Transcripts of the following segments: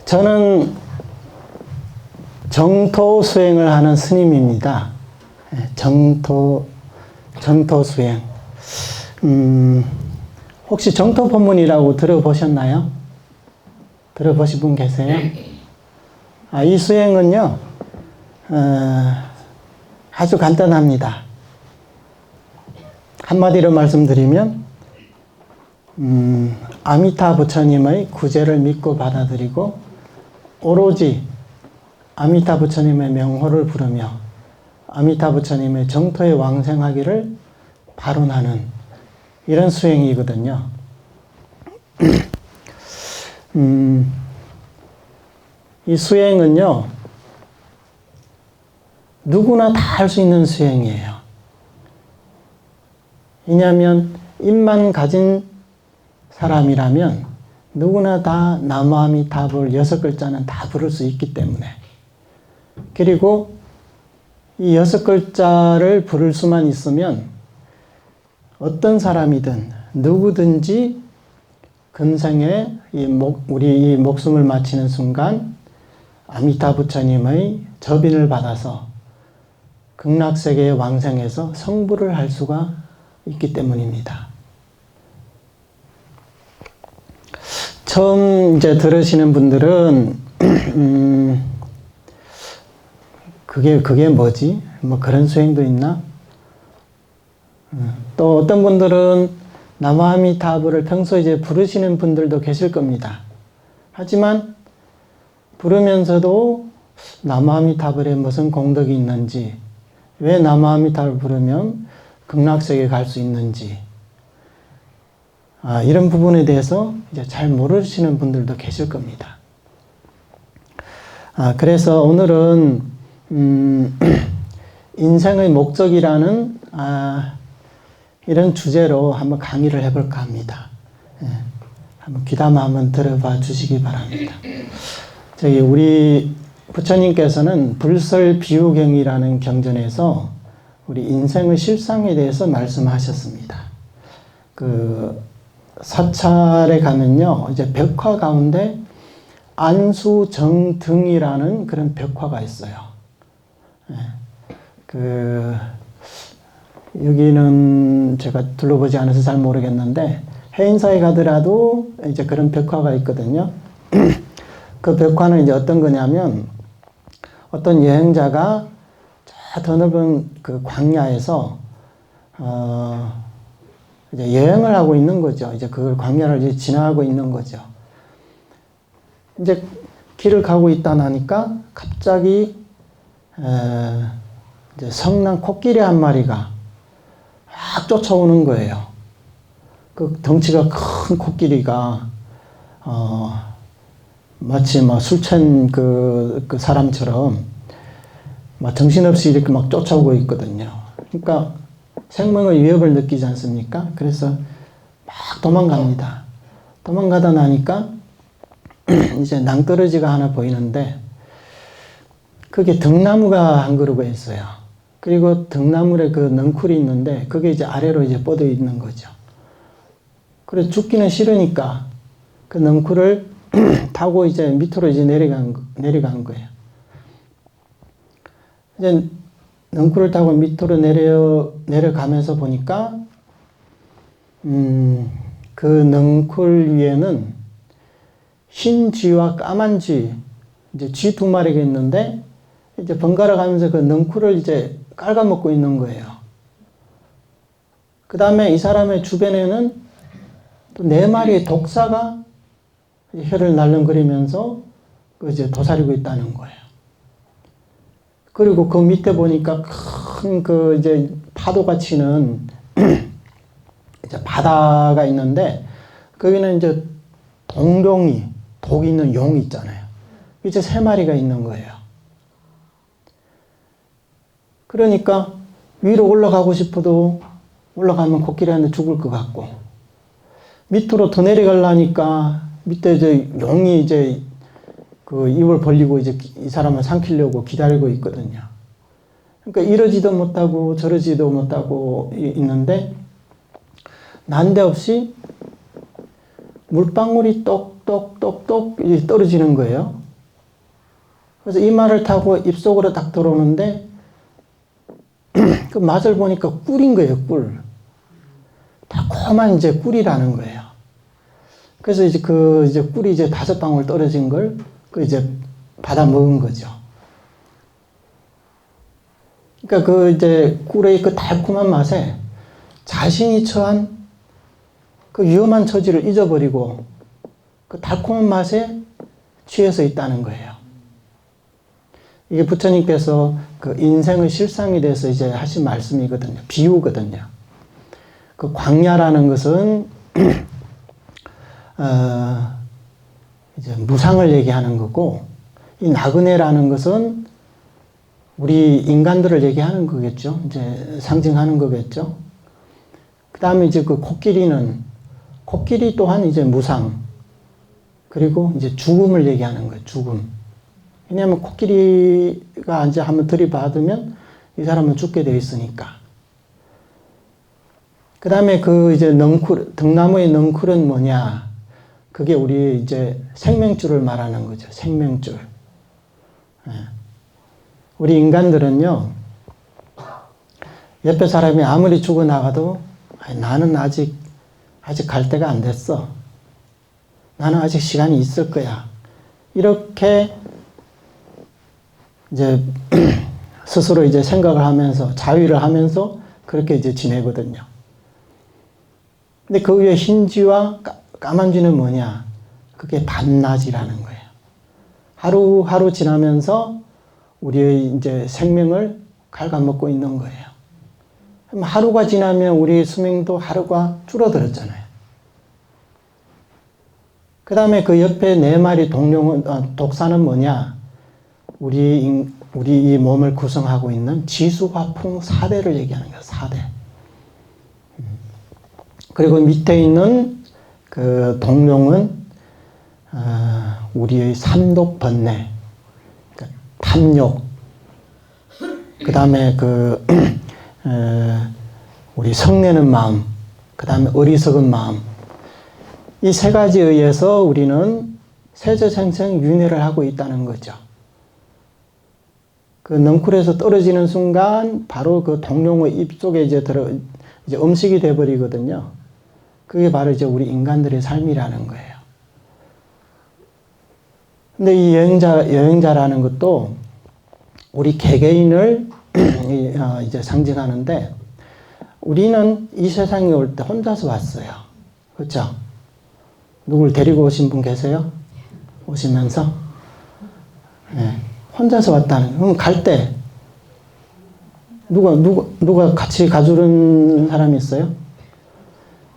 저는 정토 수행을 하는 스님입니다. 정토 수행. 혹시 정토 법문이라고 들어보셨나요? 들어보신 분 계세요? 이 수행은요, 아주 간단합니다. 한마디로 말씀드리면, 아미타 부처님의 구제를 믿고 받아들이고, 오로지 아미타 부처님의 명호를 부르며, 아미타 부처님의 정토에 왕생하기를 발언하는 이런 수행이거든요. 이 수행은요, 누구나 다 할 수 있는 수행이에요. 왜냐하면 입만 가진 사람이라면 누구나 다 나무아미타불 6글자는 다 부를 수 있기 때문에, 그리고 이 6글자를 부를 수만 있으면 어떤 사람이든 누구든지 근생에 우리 이 목숨을 마치는 순간 아미타 부처님의 접인을 받아서 극락세계에 왕생해서 성불을 할 수가 있기 때문입니다. 처음 이제 들으시는 분들은 그게 뭐지? 뭐 그런 수행도 있나? 또 어떤 분들은 나무아미타불을 평소에 이제 부르시는 분들도 계실 겁니다. 하지만 부르면서도 나무아미타불에 무슨 공덕이 있는지, 왜 나무아미타불을 부르면 극락세계에 갈 수 있는지, 이런 부분에 대해서 이제 잘 모르시는 분들도 계실 겁니다. 그래서 오늘은 인생의 목적이라는 이런 주제로 한번 강의를 해볼까 합니다. 한번 귀담아 한번 들어봐 주시기 바랍니다. 우리 부처님께서는 불설비유경이라는 경전에서 우리 인생의 실상에 대해서 말씀하셨습니다. 그 사찰에 가면요, 이제 벽화 가운데 안수정등이라는 그런 벽화가 있어요. 여기는 제가 둘러보지 않아서 잘 모르겠는데, 해인사에 가더라도 이제 그런 벽화가 있거든요. 그 벽화는 이제 어떤 거냐면, 어떤 여행자가 저 더 넓은 그 광야에서, 이제 여행을 하고 있는 거죠. 이제 그 광야를 이제 지나가고 있는 거죠. 이제 길을 가고 있다 나니까 갑자기, 이제 성난 코끼리 한 마리가 막 쫓아오는 거예요. 그 덩치가 큰 코끼리가, 마치 막 술 취한 그 사람처럼 막 정신없이 이렇게 막 쫓아오고 있거든요. 그러니까 생명의 위협을 느끼지 않습니까? 그래서 막 도망갑니다. 도망가다 나니까 이제 낭떠러지가 하나 보이는데, 그게 등나무가 한 그루가 있어요. 그리고 등나물에 그 넝쿨이 있는데 그게 이제 아래로 이제 뻗어 있는 거죠. 그래서 죽기는 싫으니까 그 넝쿨을 타고 이제 밑으로 이제 내려간 거예요. 이제 넝쿨을 타고 밑으로 내려가면서 보니까, 그 넝쿨 위에는 흰 쥐와 까만 쥐, 이제 쥐 2마리가 있는데, 이제 번갈아 가면서 그 넝쿨을 이제 깔아먹고 있는 거예요. 그 다음에 이 사람의 주변에는 또 4마리의 독사가 혀를 날름거리면서 이제 도사리고 있다는 거예요. 그리고 그 밑에 보니까 큰 이제 파도가 치는 이제 바다가 있는데, 거기는 이제 독 있는 용이 있잖아요. 이제 3마리가 있는 거예요. 그러니까 위로 올라가고 싶어도 올라가면 코끼리한테 죽을 것 같고, 밑으로 더 내려가려니까 밑에 이제 용이 이제 그 입을 벌리고 이제 이 사람을 삼키려고 기다리고 있거든요. 그러니까 이러지도 못하고 저러지도 못하고 있는데, 난데없이 물방울이 똑똑똑똑 떨어지는 거예요. 그래서 이마를 타고 입속으로 딱 들어오는데 그 맛을 보니까 꿀인 거예요, 꿀. 달콤한 이제 꿀이라는 거예요. 그래서 이제 이제 꿀이 이제 5방울 떨어진 걸 이제 받아 먹은 거죠. 그러니까 이제 꿀의 그 달콤한 맛에 자신이 처한 그 위험한 처지를 잊어버리고 그 달콤한 맛에 취해서 있다는 거예요. 이게 부처님께서 그 인생의 실상에 대해서 이제 하신 말씀이거든요. 비유거든요. 그 광야라는 것은 이제 무상을 얘기하는 거고, 이 나그네라는 것은 우리 인간들을 얘기하는 거겠죠. 이제 상징하는 거겠죠. 그 다음에 이제 그 코끼리 또한 이제 무상, 그리고 이제 죽음을 얘기하는 거예요. 죽음. 왜냐하면 코끼리가 이제 한번 들이받으면 이 사람은 죽게 되어 있으니까. 그 다음에 이제 등나무의 넝쿨은 뭐냐? 그게 우리 이제 생명줄을 말하는 거죠. 생명줄. 우리 인간들은요, 옆에 사람이 아무리 죽어나가도 나는 아직 갈 때가 안 됐어. 나는 아직 시간이 있을 거야. 이렇게 이제 스스로 이제 생각을 하면서 자위를 하면서 그렇게 이제 지내거든요. 근데 그 위에 흰쥐와 까만 쥐는 뭐냐? 그게 밤낮이라는 거예요. 하루하루 지나면서 우리의 이제 생명을 갉아먹고 있는 거예요. 하루가 지나면 우리의 수명도 하루가 줄어들었잖아요. 그 다음에 그 옆에 4마리 독사는 뭐냐? 우리 이 몸을 구성하고 있는 지수화풍 4대를 얘기하는 거예요. 4대. 그리고 밑에 있는 그 동룡은 우리의 삼독 번뇌, 그러니까 탐욕, 그 다음에 우리 성내는 마음, 그 다음에 어리석은 마음, 이 3가지에 의해서 우리는 세저생생 윤회를 하고 있다는 거죠. 그 넝쿨에서 떨어지는 순간 바로 그 동룡의 입속에 이제 음식이 돼버리거든요. 그게 바로 이제 우리 인간들의 삶이라는 거예요. 근데 이 여행자라는 것도 우리 개개인을 이제 상징하는데, 우리는 이 세상에 올 때 혼자서 왔어요. 그렇죠? 누굴 데리고 오신 분 계세요? 오시면서? 네. 혼자서 왔다는, 그럼 갈 때, 누가 같이 가주는 사람이 있어요?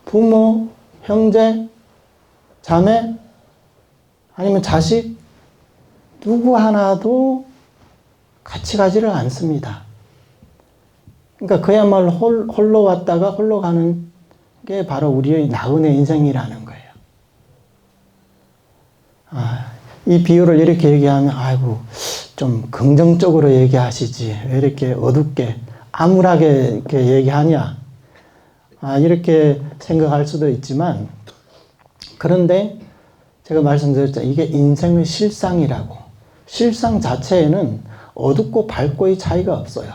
부모, 형제, 자매, 아니면 자식, 누구 하나도 같이 가지를 않습니다. 그러니까 그야말로 홀로 왔다가 홀로 가는 게 바로 우리의 나그네 인생이라는 거예요. 이 비유를 이렇게 얘기하면, 아이고, 좀 긍정적으로 얘기하시지. 왜 이렇게 어둡게, 암울하게 이렇게 얘기하냐. 이렇게 생각할 수도 있지만, 그런데 제가 말씀드렸잖아요. 이게 인생의 실상이라고. 실상 자체에는 어둡고 밝고의 차이가 없어요.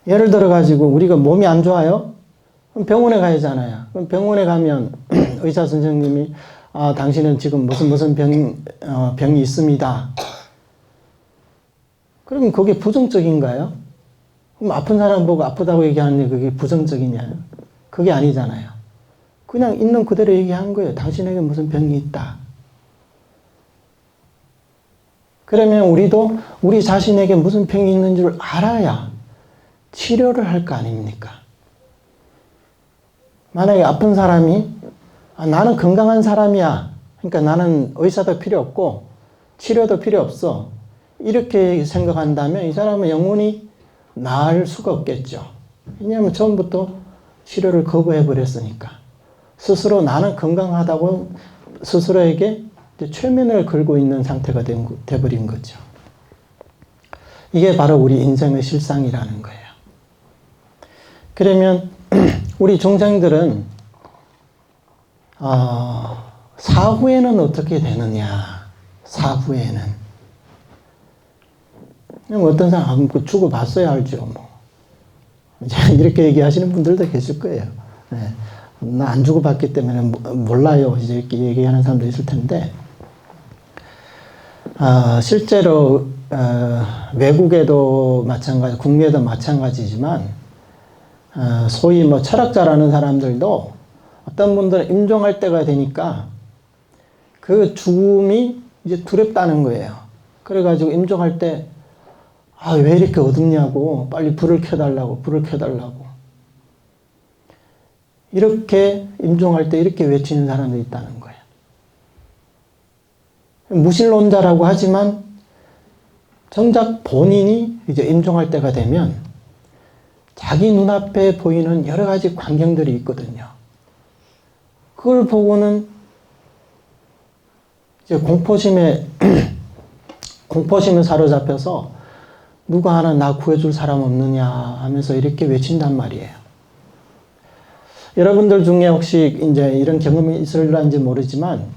예를 들어가지고 우리가 몸이 안 좋아요? 그럼 병원에 가야 하잖아요. 그럼 병원에 가면 의사 선생님이 당신은 지금 무슨 병이 있습니다. 그러면 그게 부정적인가요? 그럼 아픈 사람 보고 아프다고 얘기하는데 그게 부정적이냐? 그게 아니잖아요. 그냥 있는 그대로 얘기한 거예요. 당신에게 무슨 병이 있다. 그러면 우리도 우리 자신에게 무슨 병이 있는 줄 알아야 치료를 할 거 아닙니까? 만약에 아픈 사람이 나는 건강한 사람이야. 그러니까 나는 의사도 필요 없고 치료도 필요 없어. 이렇게 생각한다면 이 사람은 영원히 나을 수가 없겠죠. 왜냐하면 처음부터 치료를 거부해 버렸으니까. 스스로 나는 건강하다고 스스로에게 최면을 걸고 있는 상태가 돼버린 거죠. 이게 바로 우리 인생의 실상이라는 거예요. 그러면 우리 중생들은 사후에는 어떻게 되느냐. 사후에는. 어떤 사람, 죽어봤어야 알죠. 뭐. 이렇게 얘기하시는 분들도 계실 거예요. 네. 나 안 죽어봤기 때문에 몰라요. 이제 이렇게 얘기하는 사람도 있을 텐데, 실제로, 외국에도 마찬가지, 국내에도 마찬가지지만, 소위 뭐 철학자라는 사람들도 어떤 분들은 임종할 때가 되니까 그 죽음이 이제 두렵다는 거예요. 그래가지고 임종할 때, 왜 이렇게 어둡냐고, 빨리 불을 켜달라고. 이렇게 임종할 때 이렇게 외치는 사람도 있다는 거예요. 무신론자라고 하지만 정작 본인이 이제 임종할 때가 되면 자기 눈앞에 보이는 여러 가지 광경들이 있거든요. 그걸 보고는 이제 공포심에 사로잡혀서 누가 하나 나 구해줄 사람 없느냐 하면서 이렇게 외친단 말이에요. 여러분들 중에 혹시 이제 이런 경험이 있을런지 모르지만,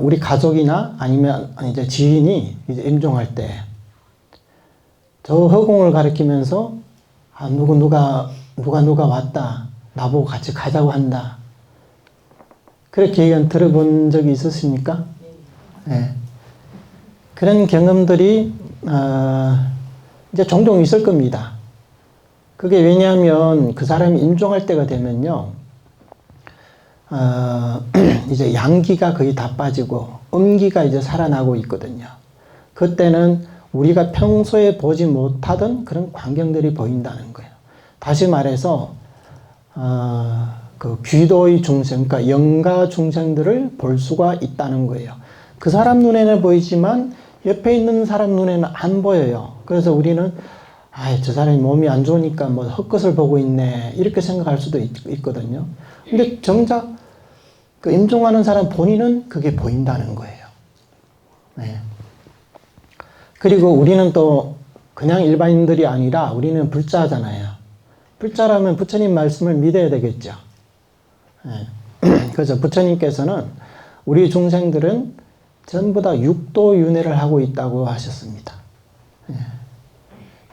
우리 가족이나 아니면 이제 지인이 이제 임종할 때, 저 허공을 가리키면서, 누가 왔다. 나보고 같이 가자고 한다. 그렇게 얘기 들어본 적이 있으십니까? 네. 그런 경험들이, 이제 종종 있을 겁니다. 그게 왜냐하면 그 사람이 임종할 때가 되면요, 이제 양기가 거의 다 빠지고 음기가 이제 살아나고 있거든요. 그때는 우리가 평소에 보지 못하던 그런 광경들이 보인다는 거예요. 다시 말해서, 그 귀도의 중생, 그러니까 영가 중생들을 볼 수가 있다는 거예요. 그 사람 눈에는 보이지만 옆에 있는 사람 눈에는 안 보여요. 그래서 우리는 저 사람이 몸이 안 좋으니까 뭐 헛것을 보고 있네 이렇게 생각할 수도 있거든요. 근데 정작 그 임종하는 사람 본인은 그게 보인다는 거예요. 네. 그리고 우리는 또 그냥 일반인들이 아니라 우리는 불자잖아요. 불자라면 부처님 말씀을 믿어야 되겠죠. 네. 그래서 부처님께서는 우리 중생들은 전부 다 육도윤회를 하고 있다고 하셨습니다. 네.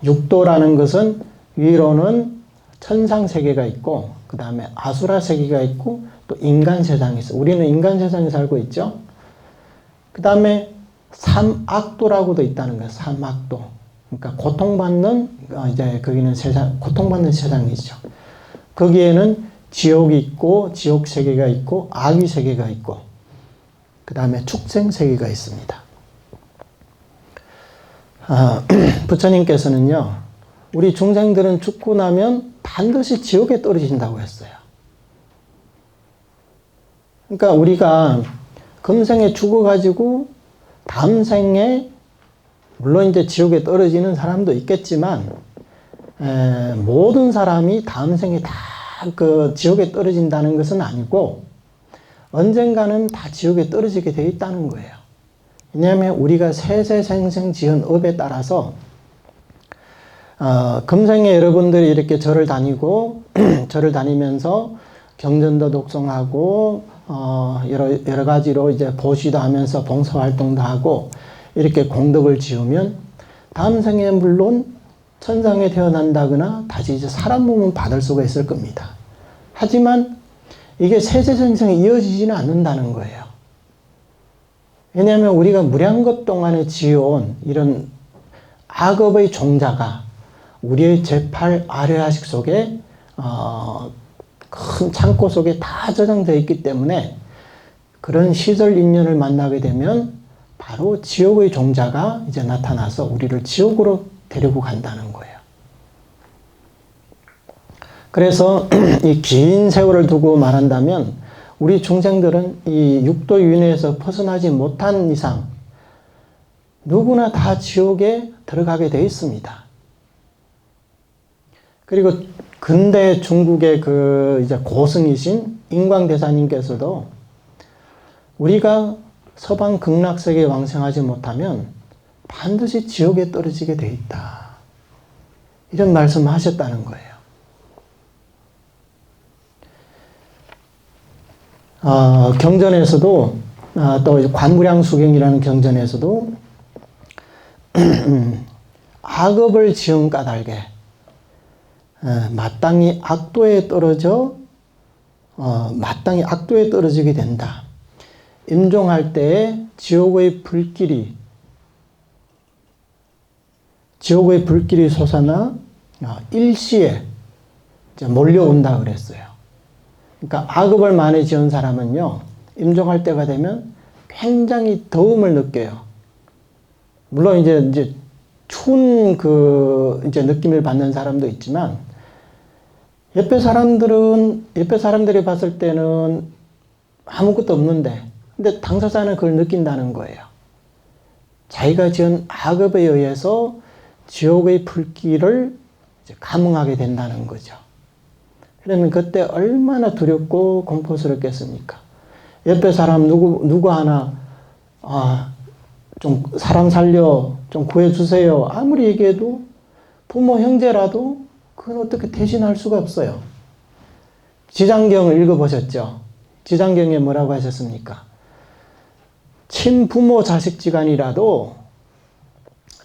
육도라는 것은 위로는 천상 세계가 있고, 그 다음에 아수라 세계가 있고, 또 인간 세상이 있어. 우리는 인간 세상에 살고 있죠. 그 다음에 삼악도라고도 있다는 거예요. 삼악도. 그러니까 고통받는, 이제 거기는 고통받는 세상이죠. 거기에는 지옥이 있고, 지옥 세계가 있고, 악의 세계가 있고, 그 다음에 축생 세계가 있습니다. 부처님께서는요, 우리 중생들은 죽고 나면 반드시 지옥에 떨어진다고 했어요. 그러니까 우리가 금생에 죽어가지고 다음 생에 물론 이제 지옥에 떨어지는 사람도 있겠지만, 모든 사람이 다음 생에 다 그 지옥에 떨어진다는 것은 아니고 언젠가는 다 지옥에 떨어지게 되어 있다는 거예요. 왜냐하면 우리가 세세생생 지은 업에 따라서 금생에 여러분들이 이렇게 절을 다니고 절을 다니면서 경전도 독송하고 여러 가지로 이제 보시도 하면서 봉사활동도 하고 이렇게 공덕을 지으면 다음 생에 물론 천상에 태어난다거나 다시 이제 사람 몸은 받을 수가 있을 겁니다. 하지만 이게 세세생생에 이어지지는 않는다는 거예요. 왜냐하면 우리가 무량겁 동안에 지어온 이런 악업의 종자가 우리의 제8 아뢰하식 속에 큰 창고 속에 다 저장되어 있기 때문에 그런 시절 인연을 만나게 되면 바로 지옥의 종자가 이제 나타나서 우리를 지옥으로 데리고 간다는 거예요. 그래서 이 긴 세월을 두고 말한다면 우리 중생들은 이 육도윤회에서 벗어나지 못한 이상 누구나 다 지옥에 들어가게 되어 있습니다. 그리고 근대 중국의 그 이제 고승이신 인광대사님께서도 우리가 서방 극락세계에 왕생하지 못하면 반드시 지옥에 떨어지게 되어 있다. 이런 말씀을 하셨다는 거예요. 경전에서도 또 이제 관무량수경이라는 경전에서도 악업을 지은 까닭에 마땅히 악도에 떨어지게 된다. 임종할 때에 지옥의 불길이 솟아나 일시에 이제 몰려온다 그랬어요. 그러니까 악업을 많이 지은 사람은요, 임종할 때가 되면 굉장히 더움을 느껴요. 물론 이제 추운 이제 느낌을 받는 사람도 있지만, 옆에 사람들이 봤을 때는 아무것도 없는데, 근데 당사자는 그걸 느낀다는 거예요. 자기가 지은 악업에 의해서 지옥의 불길을 이제 감응하게 된다는 거죠. 그러면 그때 얼마나 두렵고 공포스럽겠습니까? 옆에 사람 누구 하나 좀 사람 살려 좀 구해주세요 아무리 얘기해도 부모 형제라도 그건 어떻게 대신할 수가 없어요. 지장경을 읽어보셨죠? 지장경에 뭐라고 하셨습니까? 친부모 자식지간이라도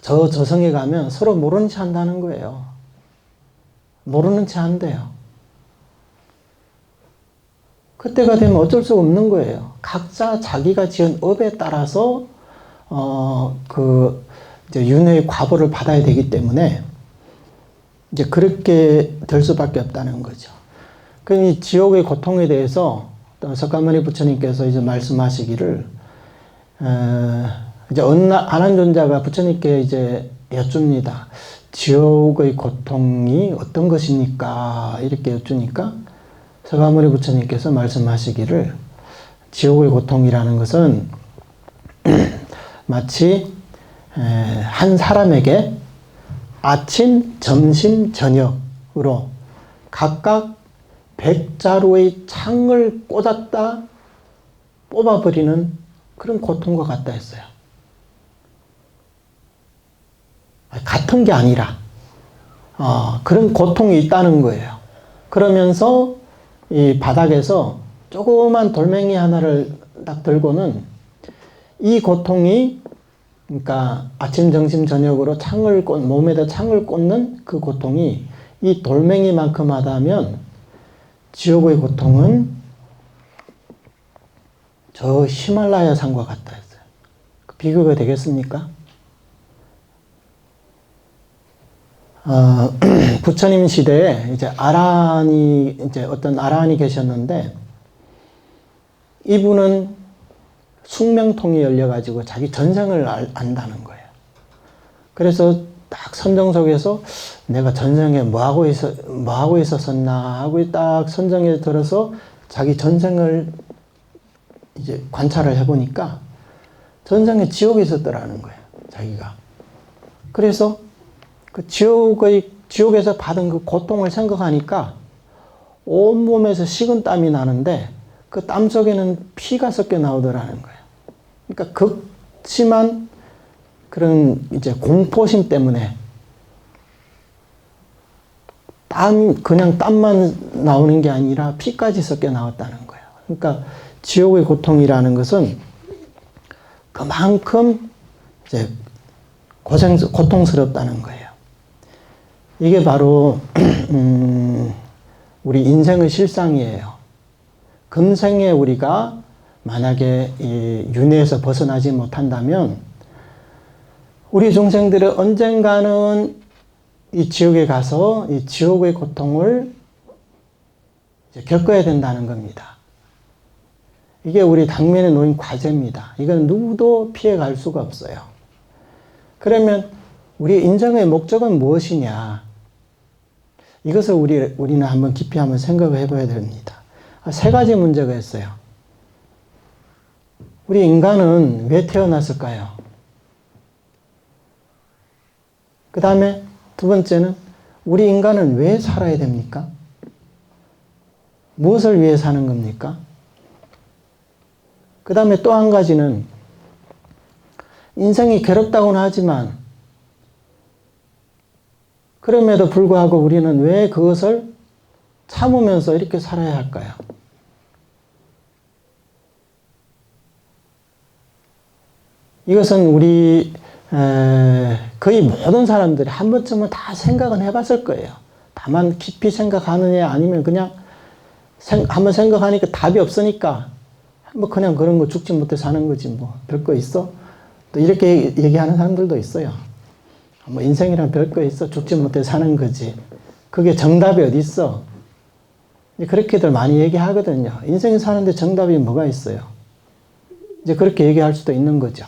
저성에 가면 서로 모르는 체 한다는 거예요. 모르는 체 한대요. 그때가 되면 어쩔 수 없는 거예요. 각자 자기가 지은 업에 따라서 이제 윤회의 과보를 받아야 되기 때문에 이제 그렇게 될 수밖에 없다는 거죠. 이 지옥의 고통에 대해서 석가모니 부처님께서 이제 말씀하시기를 이제 어느 날 아난존자가 부처님께 이제 여쭙니다. 지옥의 고통이 어떤 것입니까? 이렇게 여쭈니까 석가모니 부처님께서 말씀하시기를 지옥의 고통이라는 것은 마치 한 사람에게 아침, 점심, 저녁으로 각각 100자루의 창을 꽂았다 뽑아버리는 그런 고통과 같다 했어요. 같은 게 아니라 그런 고통이 있다는 거예요. 그러면서 이 바닥에서 조그만 돌멩이 하나를 딱 들고는 이 고통이 그러니까 아침, 점심, 저녁으로 몸에다 창을 꽂는 그 고통이 이 돌멩이만큼 하다면 지옥의 고통은 저 히말라야 산과 같다 했어요. 비교가 되겠습니까? 부처님 시대에 이제 어떤 아란이 계셨는데, 이분은 숙명통이 열려가지고 자기 전생을 안다는 거예요. 그래서 딱 선정석에서 내가 전생에 뭐 하고 있었었나 하고 딱 선정에 들어서 자기 전생을 이제 관찰을 해보니까 전생에 지옥에 있었더라는 거예요, 자기가. 그래서 그 지옥에서 받은 그 고통을 생각하니까 온몸에서 식은땀이 나는데 그 땀 속에는 피가 섞여 나오더라는 거예요. 그러니까 극심한 그런 이제 공포심 때문에 그냥 땀만 나오는 게 아니라 피까지 섞여 나왔다는 거예요. 그러니까 지옥의 고통이라는 것은 그만큼 이제 고통스럽다는 거예요. 이게 바로 우리 인생의 실상이에요. 금생에 우리가 만약에 이 윤회에서 벗어나지 못한다면 우리 중생들은 언젠가는 이 지옥에 가서 이 지옥의 고통을 이제 겪어야 된다는 겁니다. 이게 우리 당면에 놓인 과제입니다. 이건 누구도 피해갈 수가 없어요. 그러면 우리 인생의 목적은 무엇이냐? 이것을 우리는 한번 깊이 한번 생각을 해봐야 됩니다. 세 가지 문제가 있어요. 우리 인간은 왜 태어났을까요? 그 다음에 두 번째는 우리 인간은 왜 살아야 됩니까? 무엇을 위해 사는 겁니까? 그 다음에 또 한 가지는 인생이 괴롭다고는 하지만 그럼에도 불구하고 우리는 왜 그것을 참으면서 이렇게 살아야 할까요? 이것은 우리 거의 모든 사람들이 한 번쯤은 다 생각은 해봤을 거예요. 다만 깊이 생각하느냐 아니면 그냥 한번 생각하니까 답이 없으니까 뭐 그냥 그런 거 죽지 못해 사는 거지 뭐 별거 있어? 또 이렇게 얘기하는 사람들도 있어요. 뭐 인생이란 별거 있어? 죽지 못해 사는 거지. 그게 정답이 어디 있어? 그렇게들 많이 얘기하거든요. 인생 사는데 정답이 뭐가 있어요? 이제 그렇게 얘기할 수도 있는 거죠.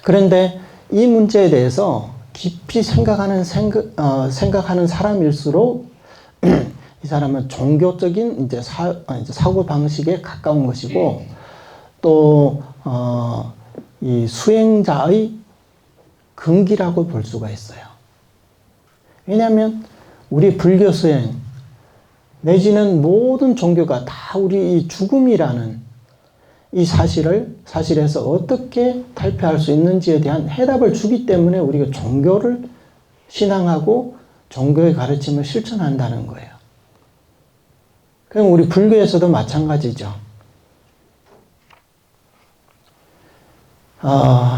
그런데 이 문제에 대해서 깊이 생각하는 사람일수록 이 사람은 종교적인 이제 사고 방식에 가까운 것이고 또 이 수행자의 근기라고 볼 수가 있어요. 왜냐하면 우리 불교 수행 내지는 모든 종교가 다 우리 이 죽음이라는 이 사실에서 어떻게 탈피할 수 있는지에 대한 해답을 주기 때문에 우리가 종교를 신앙하고 종교의 가르침을 실천한다는 거예요. 그럼 우리 불교에서도 마찬가지죠.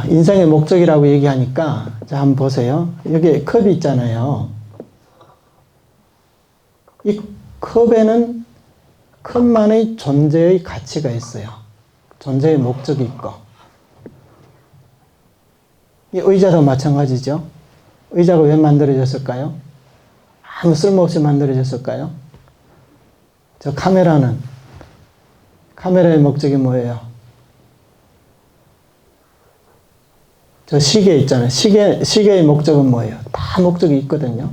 인생의 목적이라고 얘기하니까 자 한번 보세요. 여기 컵이 있잖아요. 이 컵에는 컵만의 존재의 가치가 있어요. 존재의 목적이 있고. 이 의자도 마찬가지죠. 의자가 왜 만들어졌을까요? 아무 쓸모없이 만들어졌을까요? 저 카메라의 목적이 뭐예요? 저 시계 있잖아요. 시계의 목적은 뭐예요? 다 목적이 있거든요.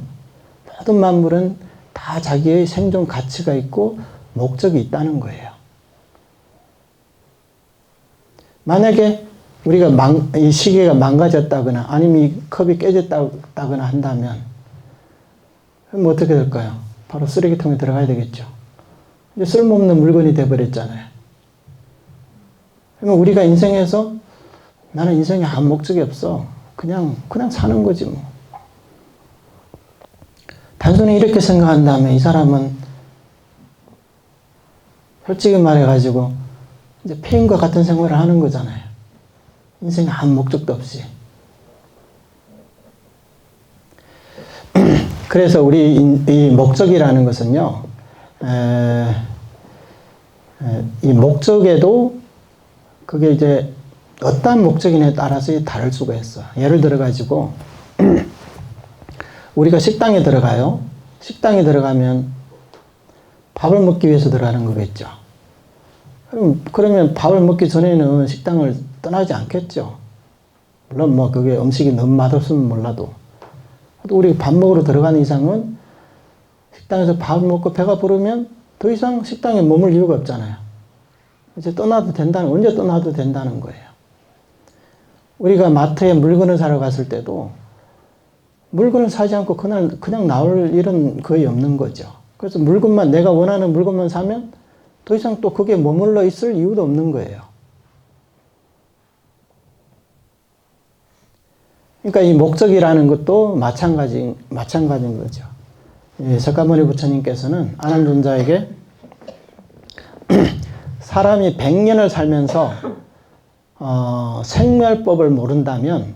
모든 만물은 다 자기의 생존 가치가 있고 목적이 있다는 거예요. 만약에 우리가 이 시계가 망가졌다거나 아니면 이 컵이 깨졌다거나 한다면 그럼 어떻게 될까요? 바로 쓰레기통에 들어가야 되겠죠. 이제 쓸모없는 물건이 돼버렸잖아요. 그러면 우리가 인생에서 나는 인생에 아무 목적이 없어. 그냥 사는 거지 뭐. 단순히 이렇게 생각한다면 이 사람은 솔직히 말해가지고 이제 폐인과 같은 생활을 하는 거잖아요. 인생에 아무 목적도 없이. 그래서 우리 이 목적이라는 것은요, 이 목적에도 그게 이제 어떤 목적이냐에 따라서 다를 수가 있어요. 예를 들어가지고 우리가 식당에 들어가요. 식당에 들어가면 밥을 먹기 위해서 들어가는 거겠죠. 그러면 밥을 먹기 전에는 식당을 떠나지 않겠죠. 물론 뭐 그게 음식이 너무 맛없으면 몰라도. 우리 밥 먹으러 들어가는 이상은 식당에서 밥을 먹고 배가 부르면 더 이상 식당에 머물 이유가 없잖아요. 이제 언제 떠나도 된다는 거예요. 우리가 마트에 물건을 사러 갔을 때도 물건을 사지 않고 그냥 나올 일은 거의 없는 거죠. 그래서 내가 원하는 물건만 사면 더 이상 또 거기에 머물러 있을 이유도 없는 거예요. 그러니까 이 목적이라는 것도 마찬가지인 거죠. 석가모니 부처님께서는 아난존자에게 사람이 100년을 살면서 생멸법을 모른다면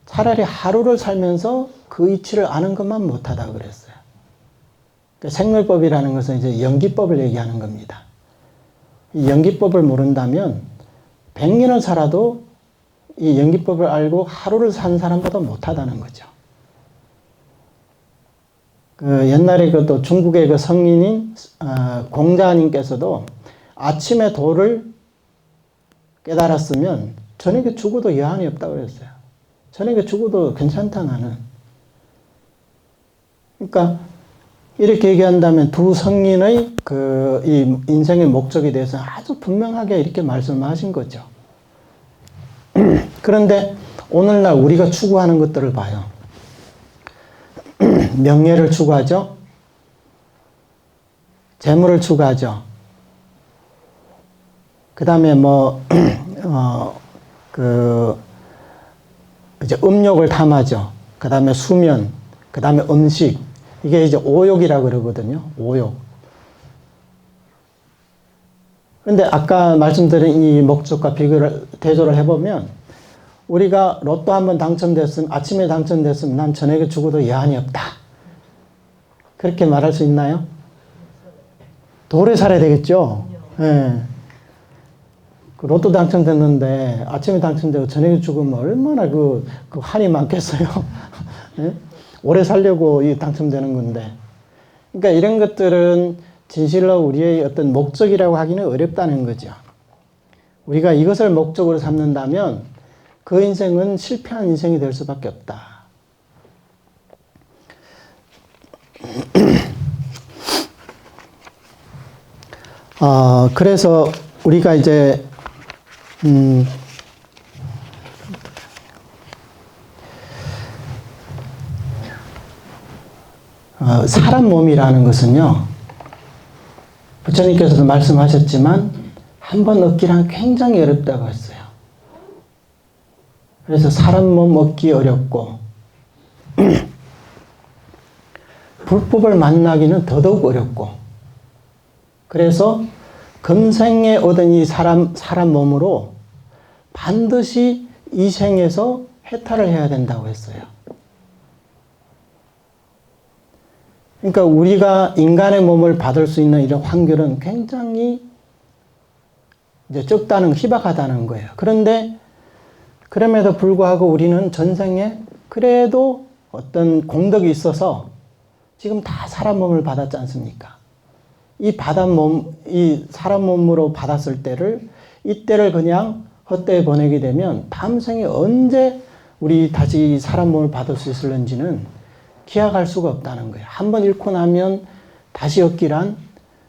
차라리 하루를 살면서 그 이치를 아는 것만 못하다 그랬어요. 그러니까 생멸법이라는 것은 이제 연기법을 얘기하는 겁니다. 이 연기법을 모른다면 100년을 살아도 이 연기법을 알고 하루를 산 사람보다 못하다는 거죠. 옛날에 또 중국의 그 성인인 공자님께서도 아침에 도를 깨달았으면 저녁에 죽어도 여한이 없다고 그랬어요. 저녁에 죽어도 괜찮다 나는. 그러니까 이렇게 얘기한다면 두 성인의 이 인생의 목적에 대해서 아주 분명하게 이렇게 말씀하신 거죠. 그런데 오늘날 우리가 추구하는 것들을 봐요. 명예를 추구하죠. 재물을 추구하죠. 그 다음에 이제 음욕을 탐하죠. 그 다음에 수면, 그 다음에 음식. 이게 이제 오욕이라고 그러거든요. 오욕. 근데 아까 말씀드린 이 목적과 비교를, 대조를 해보면, 우리가 로또 한번 당첨됐으면, 아침에 당첨됐으면 난 저녁에 죽어도 여한이 없다. 그렇게 말할 수 있나요? 오래 살아야 되겠죠? 예. 그 로또 당첨됐는데 아침에 당첨되고 저녁에 죽으면 얼마나 그 한이 많겠어요? 예? 오래 살려고 이 당첨되는 건데. 그러니까 이런 것들은 진실로 우리의 어떤 목적이라고 하기는 어렵다는 거죠. 우리가 이것을 목적으로 삼는다면 그 인생은 실패한 인생이 될 수밖에 없다. 그래서 우리가 이제 사람 몸이라는 것은요, 부처님께서도 말씀하셨지만 한 번 얻기란 굉장히 어렵다고 했어요. 그래서 사람 몸 얻기 어렵고 불법을 만나기는 더더욱 어렵고, 그래서 금생에 얻은 이 사람 몸으로 반드시 이 생에서 해탈을 해야 된다고 했어요. 그러니까 우리가 인간의 몸을 받을 수 있는 이런 확률은 굉장히 이제 적다는, 희박하다는 거예요. 그런데 그럼에도 불구하고 우리는 전생에 그래도 어떤 공덕이 있어서 지금 다 사람 몸을 받았지 않습니까? 이 사람 몸으로 받았을 때를, 이때를 그냥 헛되이 보내게 되면 다음 생에 언제 우리 다시 사람 몸을 받을 수 있을는지는 기약할 수가 없다는 거예요. 한번 잃고 나면 다시 얻기란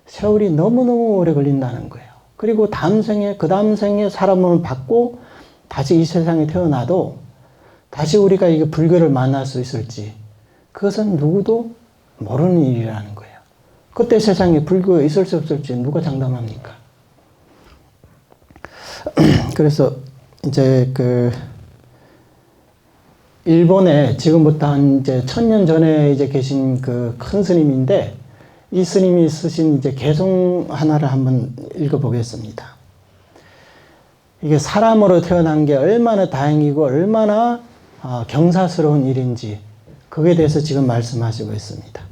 세월이 너무너무 오래 걸린다는 거예요. 그리고 다음 생에, 그 다음 생에 사람 몸을 받고 다시 이 세상에 태어나도 다시 우리가 이게 불교를 만날 수 있을지, 그것은 누구도 모르는 일이라는 거예요. 그때 세상에 불교가 있을 수 없을지 누가 장담합니까? 그래서 이제 일본에 지금부터 한 이제 1000년 전에 이제 계신 그 큰 스님인데, 이 스님이 쓰신 이제 개송 하나를 한번 읽어보겠습니다. 이게 사람으로 태어난 게 얼마나 다행이고 얼마나 경사스러운 일인지, 그에 대해서 지금 말씀하시고 있습니다.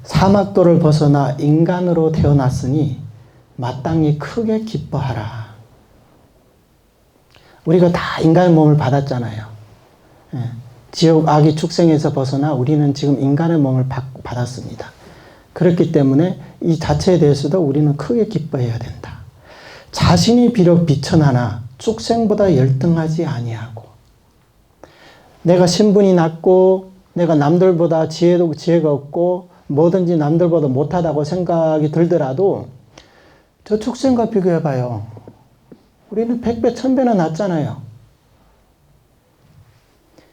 사막도를 벗어나 인간으로 태어났으니 마땅히 크게 기뻐하라. 우리가 다 인간의 몸을 받았잖아요. 지옥 악의 축생에서 벗어나 우리는 지금 인간의 몸을 받았습니다. 그렇기 때문에 이 자체에 대해서도 우리는 크게 기뻐해야 된다. 자신이 비록 비천하나 축생보다 열등하지 아니하고, 내가 신분이 낮고 내가 남들보다 지혜가 없고 뭐든지 남들보다 못하다고 생각이 들더라도 저 축생과 비교해봐요. 우리는 100배, 1000배나 낫잖아요.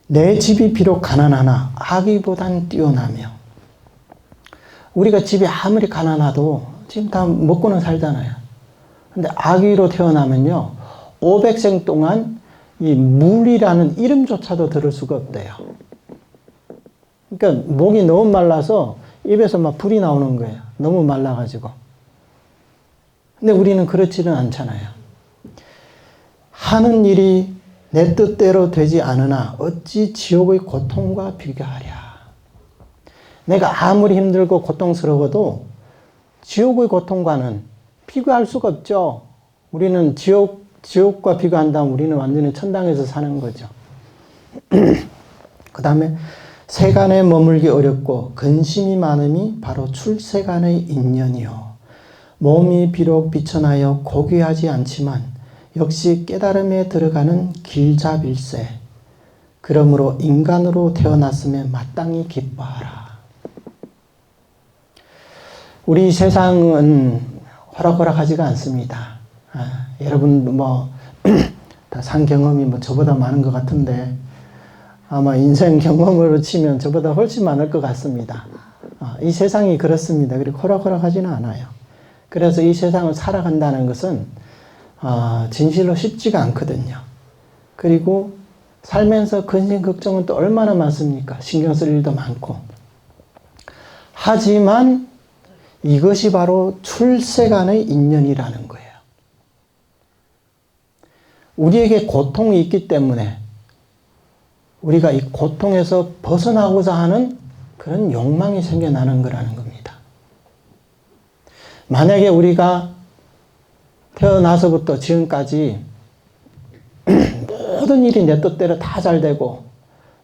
내 집이 비록 가난하나 아기보단 뛰어나며, 우리가 집이 아무리 가난하도 지금 다 먹고는 살잖아요. 근데 아기로 태어나면요, 500생 동안 이 물이라는 이름조차도 들을 수가 없대요. 그러니까 목이 너무 말라서 입에서 막 불이 나오는 거예요. 너무 말라가지고. 근데 우리는 그렇지는 않잖아요. 하는 일이 내 뜻대로 되지 않으나 어찌 지옥의 고통과 비교하랴. 내가 아무리 힘들고 고통스러워도 지옥의 고통과는 비교할 수가 없죠. 우리는 지옥과 비교한다면 우리는 완전히 천당에서 사는 거죠. 그 다음에 세간에 머물기 어렵고 근심이 많음이 바로 출세간의 인연이요. 몸이 비록 비천하여 고귀하지 않지만 역시 깨달음에 들어가는 길잡일세. 그러므로 인간으로 태어났음에 마땅히 기뻐하라. 우리 세상은 호락호락하지가 않습니다. 여러분 다 산 경험이 저보다 많은 것 같은데, 아마 인생 경험으로 치면 저보다 훨씬 많을 것 같습니다. 이 세상이 그렇습니다. 그리고 호락호락하지는 않아요. 그래서 이 세상을 살아간다는 것은 진실로 쉽지가 않거든요. 그리고 살면서 근심 걱정은 또 얼마나 많습니까? 신경 쓸 일도 많고. 하지만 이것이 바로 출세간의 인연이라는 거예요. 우리에게 고통이 있기 때문에 우리가 이 고통에서 벗어나고자 하는 그런 욕망이 생겨나는 거라는 겁니다. 만약에 우리가 태어나서부터 지금까지 모든 일이 내 뜻대로 다 잘 되고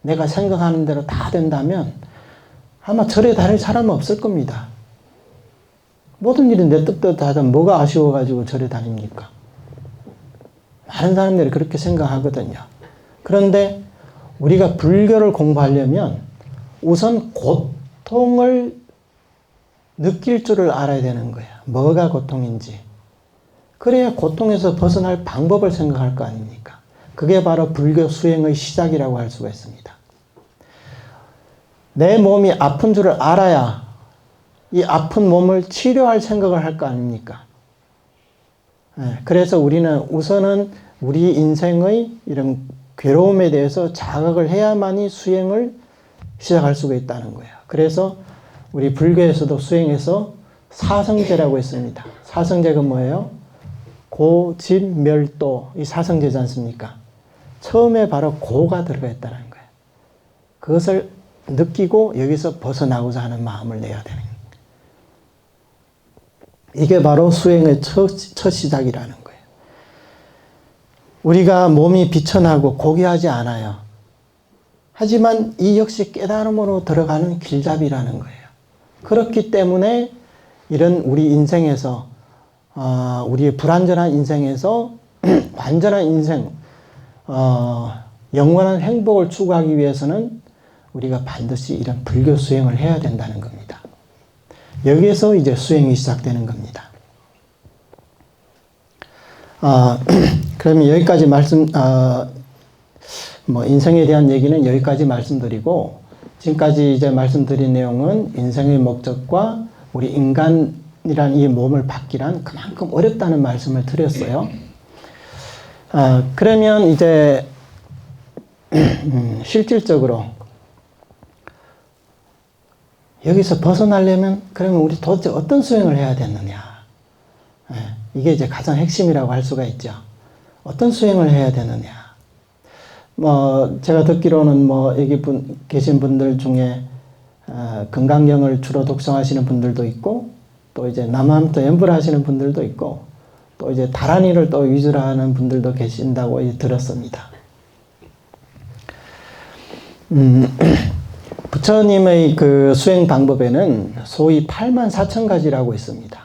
내가 생각하는 대로 다 된다면 아마 절에 다닐 사람은 없을 겁니다. 모든 일이 내 뜻대로 다 되면 뭐가 아쉬워가지고 절에 다닙니까? 많은 사람들이 그렇게 생각하거든요. 그런데 우리가 불교를 공부하려면 우선 고통을 느낄 줄을 알아야 되는 거예요. 뭐가 고통인지. 그래야 고통에서 벗어날 방법을 생각할 거 아닙니까? 그게 바로 불교 수행의 시작이라고 할 수가 있습니다. 내 몸이 아픈 줄을 알아야 이 아픈 몸을 치료할 생각을 할 거 아닙니까? 그래서 우리는 우선은 우리 인생의 이런 괴로움에 대해서 자각을 해야만이 수행을 시작할 수가 있다는 거예요. 그래서 우리 불교에서도 수행에서 사성제라고 했습니다. 사성제가 뭐예요? 고집멸도, 이 사성제지 않습니까? 처음에 바로 고가 들어가 있다는 거예요. 그것을 느끼고 여기서 벗어나고자 하는 마음을 내야 되는 거예요. 이게 바로 수행의 첫 시작이라는 거예요. 우리가 몸이 비천하고 고귀하지 않아요. 하지만 이 역시 깨달음으로 들어가는 길잡이라는 거예요. 그렇기 때문에 이런 우리 인생에서 우리의 불완전한 인생에서 완전한 인생, 영원한 행복을 추구하기 위해서는 우리가 반드시 이런 불교 수행을 해야 된다는 겁니다. 여기에서 이제 수행이 시작되는 겁니다. 그러면 여기까지 인생에 대한 얘기는 여기까지 말씀드리고, 지금까지 이제 말씀드린 내용은 인생의 목적과 우리 인간이란 이 몸을 받기란 그만큼 어렵다는 말씀을 드렸어요. 그러면 이제 실질적으로 여기서 벗어나려면 그러면 우리 도대체 어떤 수행을 해야 되느냐? 이게 이제 가장 핵심이라고 할 수가 있죠. 어떤 수행을 해야 되느냐? 제가 듣기로는 여기 계신 분들 중에 금강경을 주로 독송하시는 분들도 있고, 또 이제 남한부터 연불 하시는 분들도 있고, 또 이제 다란이를 또 위주로 하는 분들도 계신다고 들었습니다. 부처님의 그 수행 방법에는 소위 84,000가지라고 있습니다.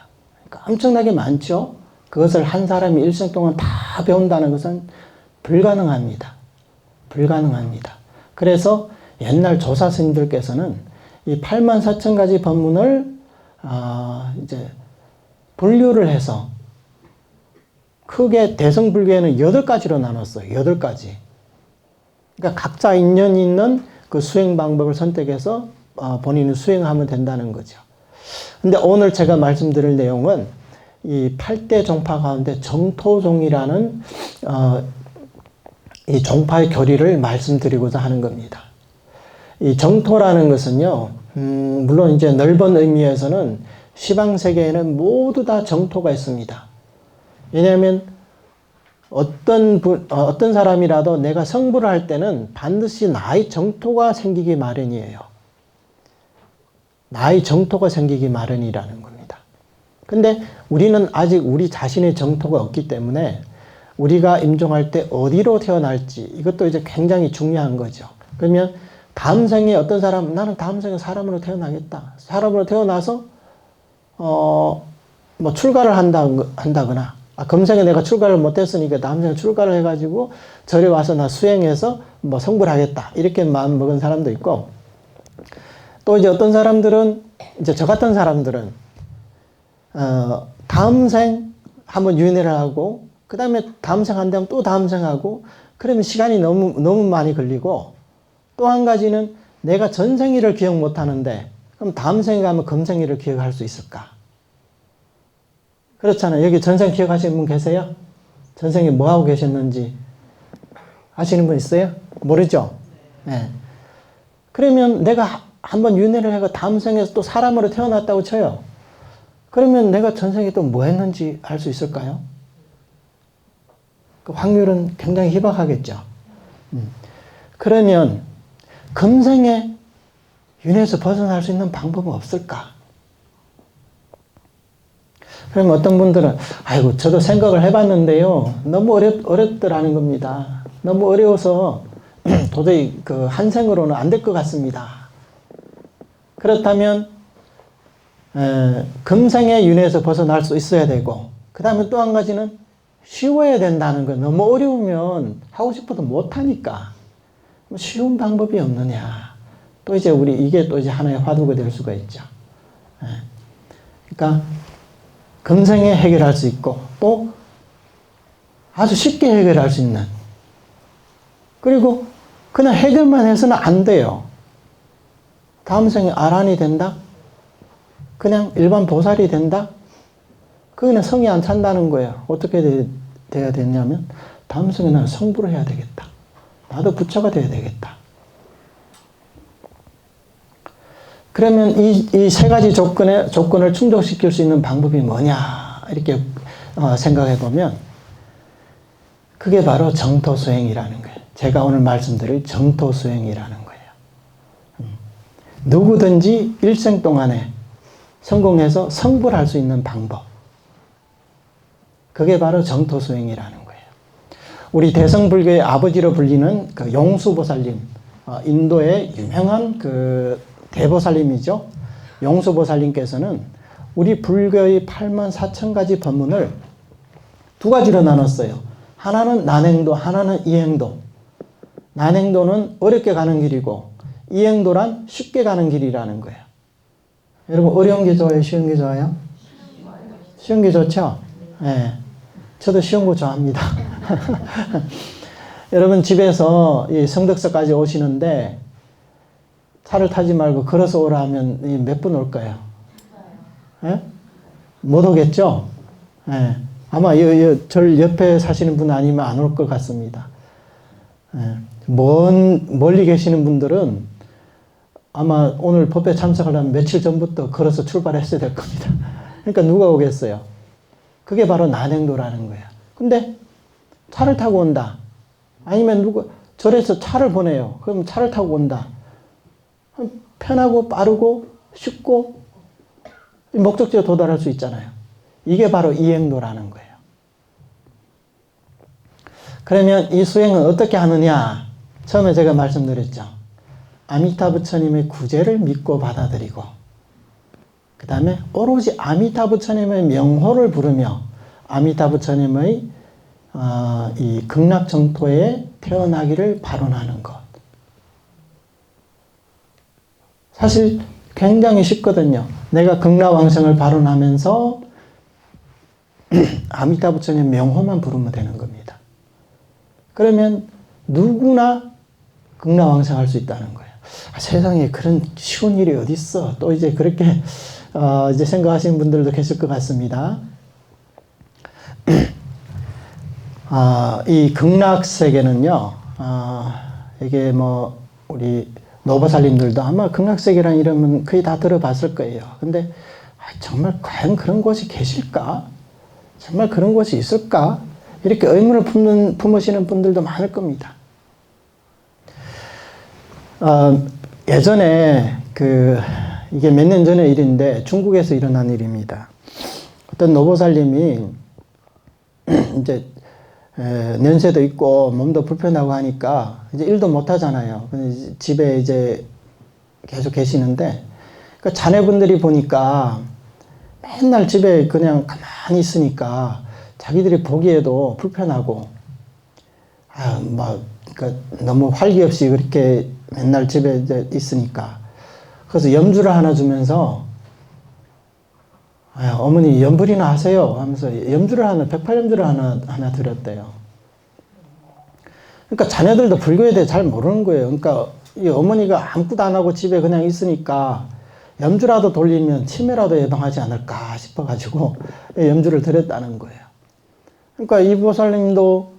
그러니까 엄청나게 많죠? 그것을 한 사람이 일생 동안 다 배운다는 것은 불가능합니다. 불가능합니다. 그래서 옛날 조사 스님들께서는 이 84,000가지 법문을 이제 분류를 해서 크게 대성불교에는 8가지로 나눴어요. 8가지. 그러니까 각자 인연이 있는 그 수행 방법을 선택해서 본인이 수행하면 된다는 거죠. 근데 오늘 제가 말씀드릴 내용은 이 8대 종파 가운데 정토종이라는 이 종파의 교리를 말씀드리고자 하는 겁니다. 이 정토라는 것은요, 물론 이제 넓은 의미에서는 시방세계에는 모두 다 정토가 있습니다. 왜냐하면 어떤 사람이라도 내가 성불을 할 때는 반드시 나의 정토가 생기기 마련이에요. 나의 정토가 생기기 마련이라는 겁니다. 근데 우리는 아직 우리 자신의 정토가 없기 때문에 우리가 임종할 때 어디로 태어날지 이것도 이제 굉장히 중요한 거죠. 그러면 다음 생에 어떤 사람, 나는 다음 생에 사람으로 태어나겠다. 사람으로 태어나서 출가를 한다거나, 금생에 내가 출가를 못했으니까 다음 생에 출가를 해가지고 절에 와서 나 수행해서 성불하겠다. 이렇게 마음 먹은 사람도 있고, 또 이제 어떤 사람들은, 이제 저 같은 사람들은, 다음 생 한번 윤회를 하고, 그 다음에 다음 생 한 다음 또 다음 생 하고, 그러면 시간이 너무 많이 걸리고, 또 한 가지는 내가 전생일을 기억 못 하는데, 그럼 다음 생에 가면 금생일을 기억할 수 있을까? 그렇잖아요. 여기 전생 기억하시는 분 계세요? 전생에 뭐 하고 계셨는지 아시는 분 있어요? 모르죠? 네. 그러면 내가 한번 윤회를 해서 다음 생에서 또 사람으로 태어났다고 쳐요. 그러면 내가 전생에 또 뭐 했는지 알 수 있을까요? 그 확률은 굉장히 희박하겠죠. 그러면 금생의 윤회에서 벗어날 수 있는 방법은 없을까? 그럼 어떤 분들은 아이고 저도 생각을 해봤는데요. 너무 어렵더라는 겁니다. 너무 어려워서 도저히 그 한 생으로는 안 될 것 같습니다. 그렇다면 금생의 윤회에서 벗어날 수 있어야 되고, 그 다음에 또 한 가지는 쉬워야 된다는 거. 너무 어려우면 하고 싶어도 못하니까 쉬운 방법이 없느냐. 또 이제 이게 또 이제 하나의 화두가 될 수가 있죠. 그러니까 금생에 해결할 수 있고 또 아주 쉽게 해결할 수 있는, 그리고 그냥 해결만 해서는 안 돼요. 다음 생에 아란이 된다? 그냥 일반 보살이 된다? 그거는 성이 안 찬다는 거예요. 어떻게 돼야 되냐면 다음 생에 나는 성불을 해야 되겠다. 나도 부처가 돼야 되겠다. 그러면 이 세 가지 조건을 충족시킬 수 있는 방법이 뭐냐 이렇게 생각해 보면 그게 바로 정토수행이라는 거예요. 제가 오늘 말씀드릴 정토수행이라는 거예요. 누구든지 일생 동안에 성공해서 성불할 수 있는 방법. 그게 바로 정토수행이라는 거예요. 우리 대성불교의 아버지로 불리는 그 용수보살님, 인도의 유명한 그 대보살님이죠. 용수보살님께서는 우리 불교의 84,000가지 법문을 두 가지로 나눴어요. 하나는 난행도, 하나는 이행도. 난행도는 어렵게 가는 길이고 이행도란 쉽게 가는 길이라는 거예요. 여러분 어려운 게 좋아요? 쉬운 게 좋아요? 쉬운 게 좋죠? 네. 저도 쉬운 거 좋아합니다. 여러분 집에서 이 성덕서까지 오시는데 차를 타지 말고 걸어서 오라 하면 몇 분 올까요? 네? 못 오겠죠? 네. 아마 절 옆에 사시는 분 아니면 안 올 것 같습니다. 네. 멀리 계시는 분들은 아마 오늘 법회 참석하려면 며칠 전부터 걸어서 출발했어야 될 겁니다. 그러니까 누가 오겠어요? 그게 바로 난행도라는 거예요. 근데 차를 타고 온다. 아니면 절에서 차를 보내요. 그럼 차를 타고 온다. 편하고 빠르고 쉽고 목적지에 도달할 수 있잖아요. 이게 바로 이행도라는 거예요. 그러면 이 수행은 어떻게 하느냐? 처음에 제가 말씀드렸죠. 아미타 부처님의 구제를 믿고 받아들이고 그 다음에 오로지 아미타 부처님의 명호를 부르며 아미타 부처님의 이 극락정토에 태어나기를 발언하는 것. 사실 굉장히 쉽거든요. 내가 극락왕생을 발언하면서 아미타 부처님 명호만 부르면 되는 겁니다. 그러면 누구나 극락왕생할 수 있다는 거예요. 세상에 그런 쉬운 일이 어디 있어? 또 이제 그렇게 이제 생각하시는 분들도 계실 것 같습니다. 이 극락세계는요, 이게 뭐 우리 노보살님들도 아마 극락세계라는 이름은 거의 다 들어봤을 거예요. 근데 정말 과연 그런 곳이 계실까? 정말 그런 곳이 있을까? 이렇게 의문을 품으시는 분들도 많을 겁니다. 예전에 이게 몇 년 전의 일인데 중국에서 일어난 일입니다. 어떤 노보살님이 이제 연세도 있고 몸도 불편하고 하니까 이제 일도 못 하잖아요. 집에 이제 계속 계시는데 그 자녀분들이 보니까 맨날 집에 그냥 가만히 있으니까 자기들이 보기에도 불편하고 그러니까 너무 활기 없이 그렇게 맨날 집에 이제 있으니까 그래서 염주를 하나 주면서 어머니 염불이나 하세요 하면서 염주를 하나 108염주를 하나 드렸대요. 그러니까 자녀들도 불교에 대해 잘 모르는 거예요. 그러니까 이 어머니가 아무것도 안 하고 집에 그냥 있으니까 염주라도 돌리면 치매라도 예방하지 않을까 싶어가지고 염주를 드렸다는 거예요. 그러니까 이 보살님도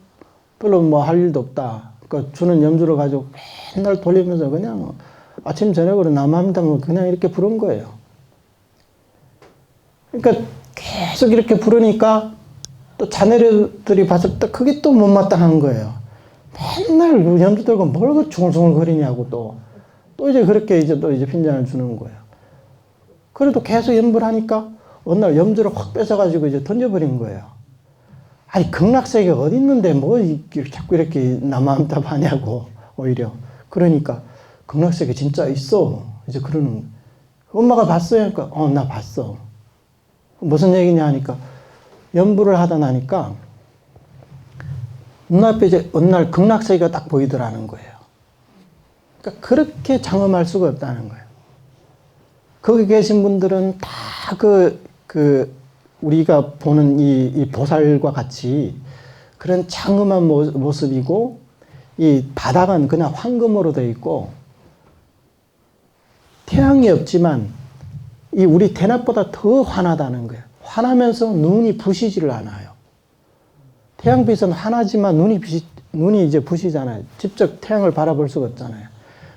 별로 뭐 할 일도 없다. 그러니까 주는 염주를 가지고 맨날 돌리면서 그냥 아침 저녁으로 남합니다면 그냥 이렇게 부른 거예요. 그러니까 계속 이렇게 부르니까 또 자네들이 봤을 때 그게 또 못마땅한 거예요. 맨날 연두 들고 뭘 그 중얼중얼 거리냐고 또 이제 그렇게 이제 또 이제 핀잔을 주는 거예요. 그래도 계속 염불 하니까 어느 날 염주를 확 뺏어가지고 이제 던져버린 거예요. 아니, 극락세계 어디 있는데 뭐 자꾸 이렇게 남한답하냐고, 오히려. 그러니까, 극락세계 진짜 있어. 이제 그러는 거예요. 엄마가 봤어요? 그러니까, 나 봤어. 무슨 얘기냐 하니까, 염불을 하다 나니까, 눈앞에 이제 어느 날 극락세계가 딱 보이더라는 거예요. 그러니까 그렇게 장엄할 수가 없다는 거예요. 거기 계신 분들은 다 우리가 보는 이 보살과 같이 그런 장엄한 모습이고, 이 바닥은 그냥 황금으로 되어 있고, 태양이 없지만, 이 우리 대낮보다 더 환하다는 거예요. 환하면서 눈이 부시지를 않아요. 태양빛은 환하지만 눈이 이제 부시잖아요. 직접 태양을 바라볼 수가 없잖아요.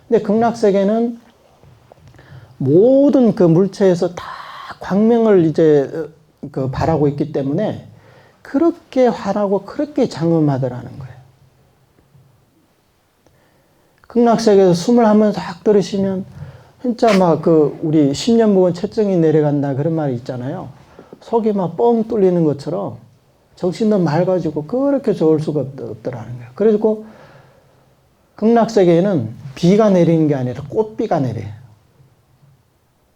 근데 극락세계는 모든 그 물체에서 다 광명을 이제 바라고 있기 때문에 그렇게 환하고 그렇게 장엄하더라는 거예요. 극락세계에서 숨을 한번 싹 들으시면 진짜 막 우리 10년 묵은 채증이 내려간다 그런 말이 있잖아요. 속이 막 뻥 뚫리는 것처럼 정신도 맑아지고 그렇게 좋을 수가 없더라는 거예요. 그리고 극락세계에는 비가 내리는 게 아니라 꽃비가 내려요.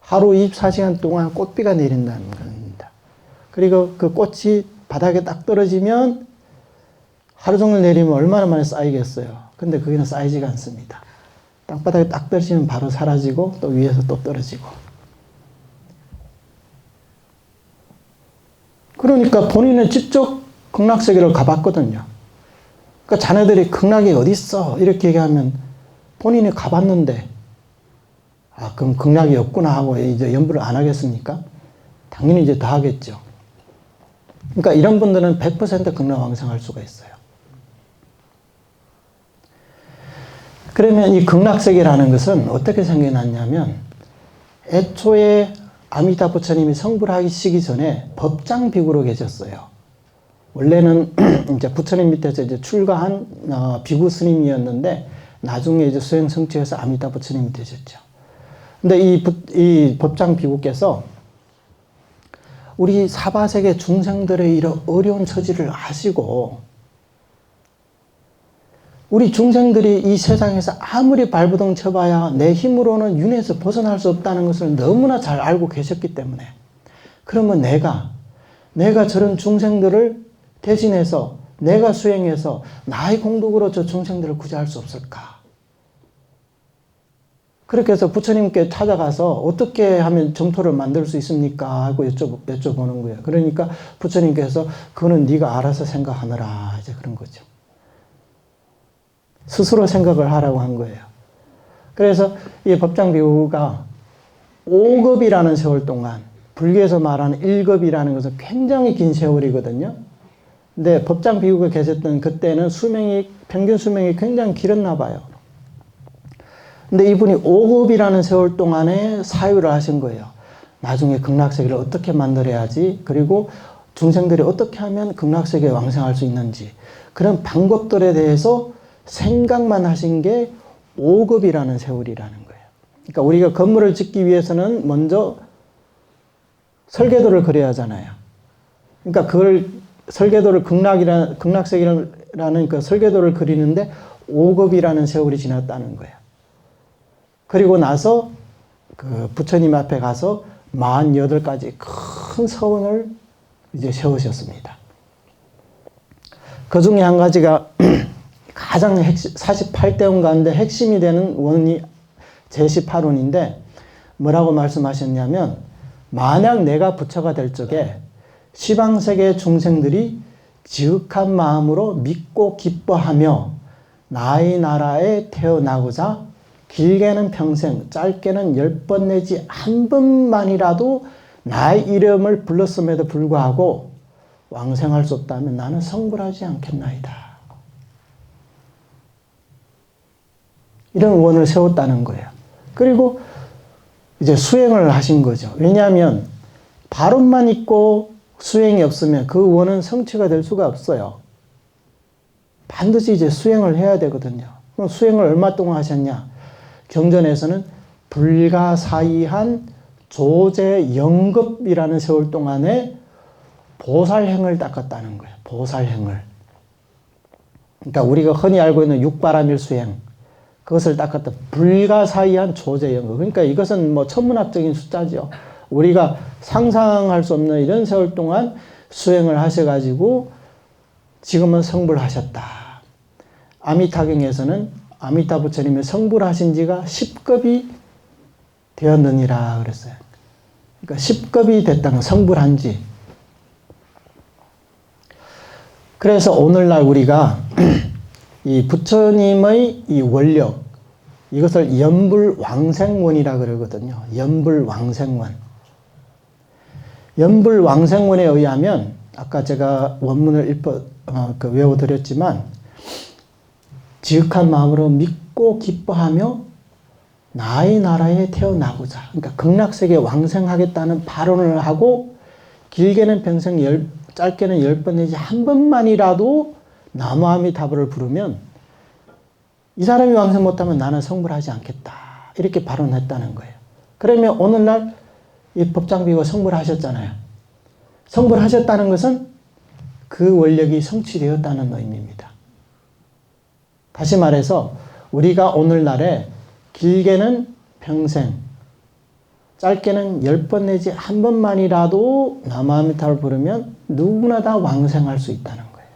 하루 24시간 동안 꽃비가 내린다는 겁니다. 그리고 그 꽃이 바닥에 딱 떨어지면 하루 종일 내리면 얼마나 많이 쌓이겠어요. 근데 거기는 쌓이지가 않습니다. 땅바닥에 딱 떨어지면 바로 사라지고 또 위에서 또 떨어지고. 그러니까 본인은 직접 극락세계를 가봤거든요. 그러니까 자네들이 극락이 어디 있어? 이렇게 얘기하면 본인이 가봤는데, 그럼 극락이 없구나 하고 이제 염불을 안 하겠습니까? 당연히 이제 다 하겠죠. 그러니까 이런 분들은 100% 극락왕생할 수가 있어요. 그러면 이 극락세계라는 것은 어떻게 생겨났냐면, 애초에 아미타 부처님이 성불하시기 전에 법장비구로 계셨어요. 원래는 이제 부처님 밑에서 이제 출가한 비구 스님이었는데, 나중에 이제 수행 성취해서 아미타 부처님이 되셨죠. 근데 이 법장 비구께서 우리 사바세계 중생들의 이런 어려운 처지를 아시고, 우리 중생들이 이 세상에서 아무리 발버둥 쳐봐야 내 힘으로는 윤회에서 벗어날 수 없다는 것을 너무나 잘 알고 계셨기 때문에, 그러면 내가 저런 중생들을 대신해서 내가 수행해서 나의 공덕으로 저 중생들을 구제할 수 없을까? 그렇게 해서 부처님께 찾아가서 어떻게 하면 정토를 만들 수 있습니까? 하고 여쭤보는 거예요. 그러니까 부처님께서 그거는 네가 알아서 생각하느라 이제 그런 거죠. 스스로 생각을 하라고 한 거예요. 그래서 이 법장비구가 5급이라는 세월 동안, 불교에서 말하는 1급이라는 것은 굉장히 긴 세월이거든요. 근데 법장비구가 계셨던 그때는 평균 수명이 굉장히 길었나 봐요. 근데 이분이 5급이라는 세월 동안에 사유를 하신 거예요. 나중에 극락세계를 어떻게 만들어야지, 그리고 중생들이 어떻게 하면 극락세계에 왕생할 수 있는지, 그런 방법들에 대해서 생각만 하신 게 5급이라는 세월이라는 거예요. 그러니까 우리가 건물을 짓기 위해서는 먼저 설계도를 그려야 하잖아요. 그러니까 그걸 설계도를 극락세계라는 그 설계도를 그리는데 5급이라는 세월이 지났다는 거예요. 그리고 나서 그 부처님 앞에 가서 48가지 큰 서원을 이제 세우셨습니다. 그 중에 한 가지가 가장 48대원 가운데 핵심이 되는 원이 제18원인데 뭐라고 말씀하셨냐면, 만약 내가 부처가 될 적에 시방세계 중생들이 지극한 마음으로 믿고 기뻐하며 나의 나라에 태어나고자 길게는 평생, 짧게는 10번 내지 한 번만이라도 나의 이름을 불렀음에도 불구하고 왕생할 수 없다면 나는 성불하지 않겠나이다. 이런 원을 세웠다는 거예요. 그리고 이제 수행을 하신 거죠. 왜냐하면 발언만 있고 수행이 없으면 그 원은 성취가 될 수가 없어요. 반드시 이제 수행을 해야 되거든요. 그럼 수행을 얼마 동안 하셨냐? 경전에서는 불가사의한 조제 영급이라는 세월 동안에 보살행을 닦았다는 거예요. 보살행을. 그러니까 우리가 흔히 알고 있는 육바라밀 수행, 그것을 닦았다. 불가사의한 조제 영급. 그러니까 이것은 뭐 천문학적인 숫자죠. 우리가 상상할 수 없는 이런 세월 동안 수행을 하셔가지고 지금은 성불 하셨다. 아미타경에서는 아미타 부처님이 성불 하신 지가 10급이 되었느니라 그랬어요. 그러니까 10급이 됐다는 성불한 지. 그래서 오늘날 우리가 이 부처님의 이 원력, 이것을 연불왕생원이라 그러거든요. 연불왕생원. 연불왕생원에 의하면 아까 제가 원문을 외워드렸지만 지극한 마음으로 믿고 기뻐하며 나의 나라에 태어나고자, 그러니까 극락세계에 왕생하겠다는 발언을 하고 길게는 평생 짧게는 10번 내지 한 번만이라도 나무아미타불을 부르면 이 사람이 왕생 못하면 나는 성불하지 않겠다, 이렇게 발언했다는 거예요. 그러면 오늘날 이 법장비가 성불하셨잖아요. 성불하셨다는 것은 그 원력이 성취되었다는 의미입니다. 다시 말해서 우리가 오늘날에 길게는 평생, 짧게는 10번 내지 한 번만이라도 나무아미타불을 부르면 누구나 다 왕생할 수 있다는 거예요.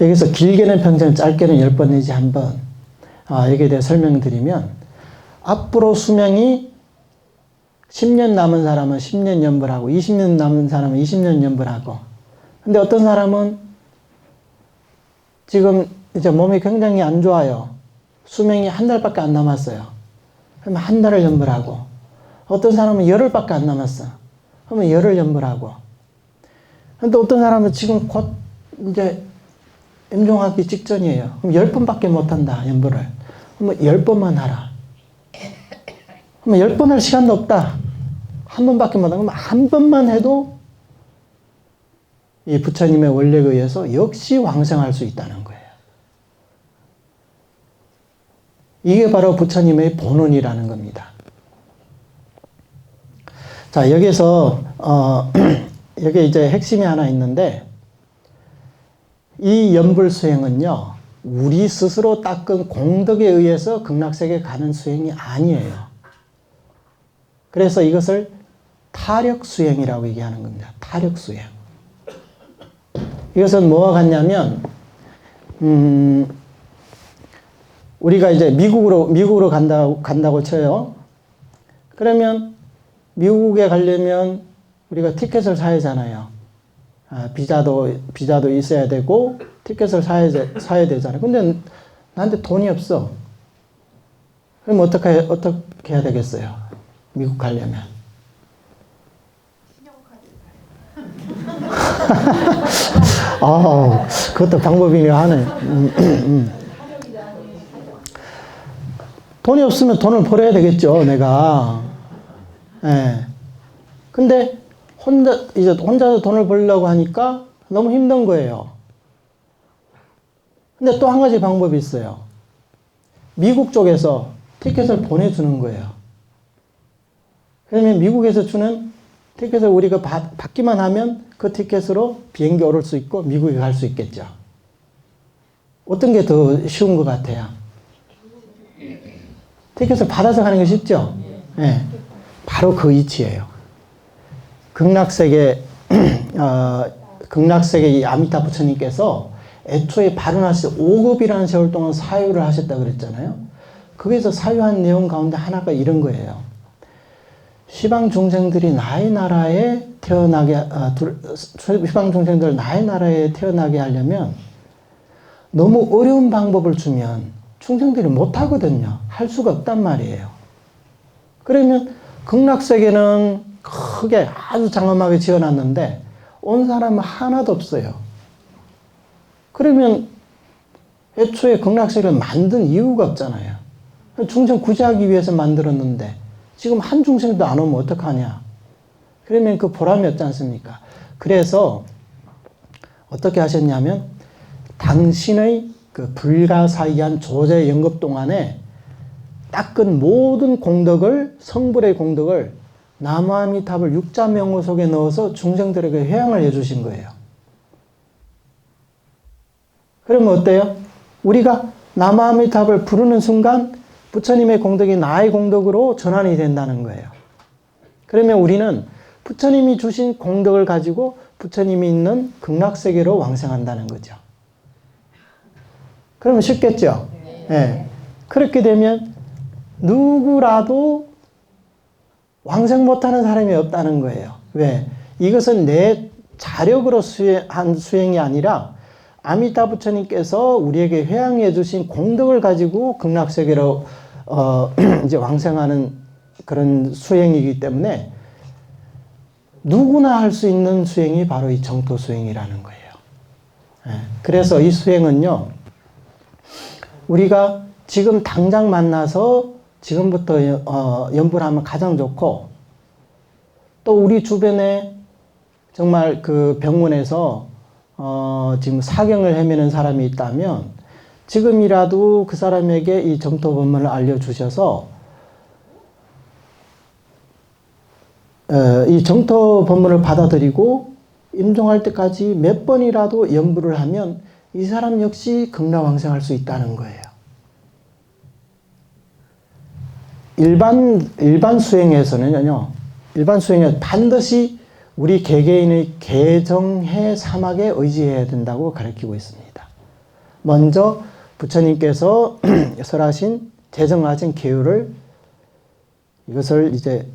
여기서 길게는 평생, 짧게는 10번 내지 한 번, 여기에 대해 설명드리면 앞으로 수명이 10년 남은 사람은 10년 연불하고 20년 남은 사람은 20년 연불하고, 근데 어떤 사람은 지금 이제 몸이 굉장히 안 좋아요. 수명이 한 달밖에 안 남았어요. 그러면 한 달을 연불하고, 어떤 사람은 열흘밖에 안 남았어. 그러면 열흘 연불하고, 근데 어떤 사람은 지금 곧 이제 임종하기 직전이에요. 그럼 10번밖에 못한다, 연불을. 그러면 10번만 하라. 그러면 10번 할 시간도 없다. 한 번밖에 못한다. 그러면 한 번만 해도 이 부처님의 원력에 의해서 역시 왕생할 수 있다는 거예요. 이게 바로 부처님의 본원이라는 겁니다. 자, 여기서 여기 이제 핵심이 하나 있는데, 이 연불수행은요, 우리 스스로 닦은 공덕에 의해서 극락세계에 가는 수행이 아니에요. 그래서 이것을 타력수행이라고 얘기하는 겁니다. 타력수행. 이것은 뭐와 같냐면, 우리가 이제 미국으로 간다고 쳐요. 그러면 미국에 가려면 우리가 티켓을 사야 하잖아요. 비자도 있어야 되고, 티켓을 사야 되잖아요. 근데 나한테 돈이 없어. 그럼 어떻게 해야 되겠어요? 미국 가려면. 그것도 방법이긴 하네. 돈이 없으면 돈을 벌어야 되겠죠, 내가. 예. 근데 혼자서 돈을 벌려고 하니까 너무 힘든 거예요. 근데 또 한 가지 방법이 있어요. 미국 쪽에서 티켓을 보내주는 거예요. 그러면 미국에서 주는 티켓을 우리가 받기만 하면 그 티켓으로 비행기 오를 수 있고 미국에 갈 수 있겠죠. 어떤 게 더 쉬운 것 같아요? 티켓을 받아서 가는 게 쉽죠? 네. 바로 그 이치예요. 극락세계 이 아미타 부처님께서 애초에 발언하실 5급이라는 세월 동안 사유를 하셨다 그랬잖아요. 거기서 사유한 내용 가운데 하나가 이런 거예요. 시방 중생들이 나의 나라에 시방 중생들 나의 나라에 태어나게 하려면 너무 어려운 방법을 주면 중생들이 못 하거든요. 할 수가 없단 말이에요. 그러면 극락세계는 크게 아주 장엄하게 지어놨는데 온 사람은 하나도 없어요. 그러면 애초에 극락세계를 만든 이유가 없잖아요. 중생 구제하기 위해서 만들었는데 지금 한 중생도 안 오면 어떡하냐. 그러면 그 보람이 없지 않습니까? 그래서 어떻게 하셨냐면 당신의 그 불가사의한 조제 연급 동안에 닦은 모든 공덕을, 성불의 공덕을 나무아미탑을 육자명호 속에 넣어서 중생들에게 회양을 해주신 거예요. 그러면 어때요? 우리가 나무아미탑을 부르는 순간 부처님의 공덕이 나의 공덕으로 전환이 된다는 거예요. 그러면 우리는 부처님이 주신 공덕을 가지고 부처님이 있는 극락세계로 왕생한다는 거죠. 그러면 쉽겠죠? 네. 그렇게 되면 누구라도 왕생 못하는 사람이 없다는 거예요. 왜? 이것은 내 자력으로 한 수행이 아니라 아미타 부처님께서 우리에게 회양해 주신 공덕을 가지고 극락세계로 이제 왕생하는 그런 수행이기 때문에 누구나 할 수 있는 수행이 바로 이 정토 수행이라는 거예요. 그래서 이 수행은요, 우리가 지금 당장 만나서 지금부터 연부를 하면 가장 좋고, 또 우리 주변에 정말 그 병원에서 지금 사경을 헤매는 사람이 있다면 지금이라도 그 사람에게 이 정토 법문을 알려주셔서 이 정토 법문을 받아들이고 임종할 때까지 몇 번이라도 연부를 하면 이 사람 역시 극락왕생할 수 있다는 거예요. 일반 수행에서는요, 일반 수행에 반드시 우리 개개인의 개정해 사막에 의지해야 된다고 가르치고 있습니다. 먼저 부처님께서 설하신, 제정하신 계율을 이것을 이제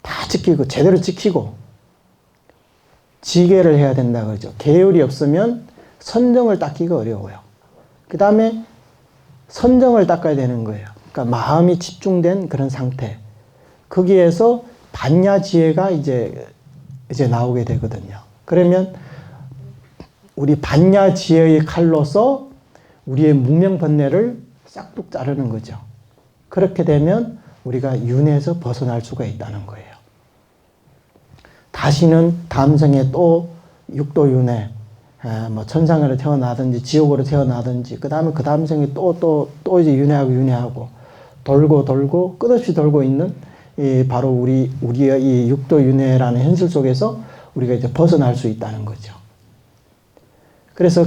다 지키고, 제대로 지키고, 지계를 해야 된다 그러죠. 계율이 없으면 선정을 닦기가 어려워요. 그 다음에 선정을 닦아야 되는 거예요. 그러니까 마음이 집중된 그런 상태. 거기에서 반야지혜가 이제 나오게 되거든요. 그러면 우리 반야지혜의 칼로서 우리의 무명번뇌를 싹둑 자르는 거죠. 그렇게 되면 우리가 윤회에서 벗어날 수가 있다는 거예요. 다시는 다음 생에 또 육도윤회, 뭐 천상으로 태어나든지 지옥으로 태어나든지, 그 다음에 그 다음 생에 또 이제 윤회하고 돌고 끝없이 돌고 있는 바로 우리의 이 육도윤회라는 현실 속에서 우리가 이제 벗어날 수 있다는 거죠. 그래서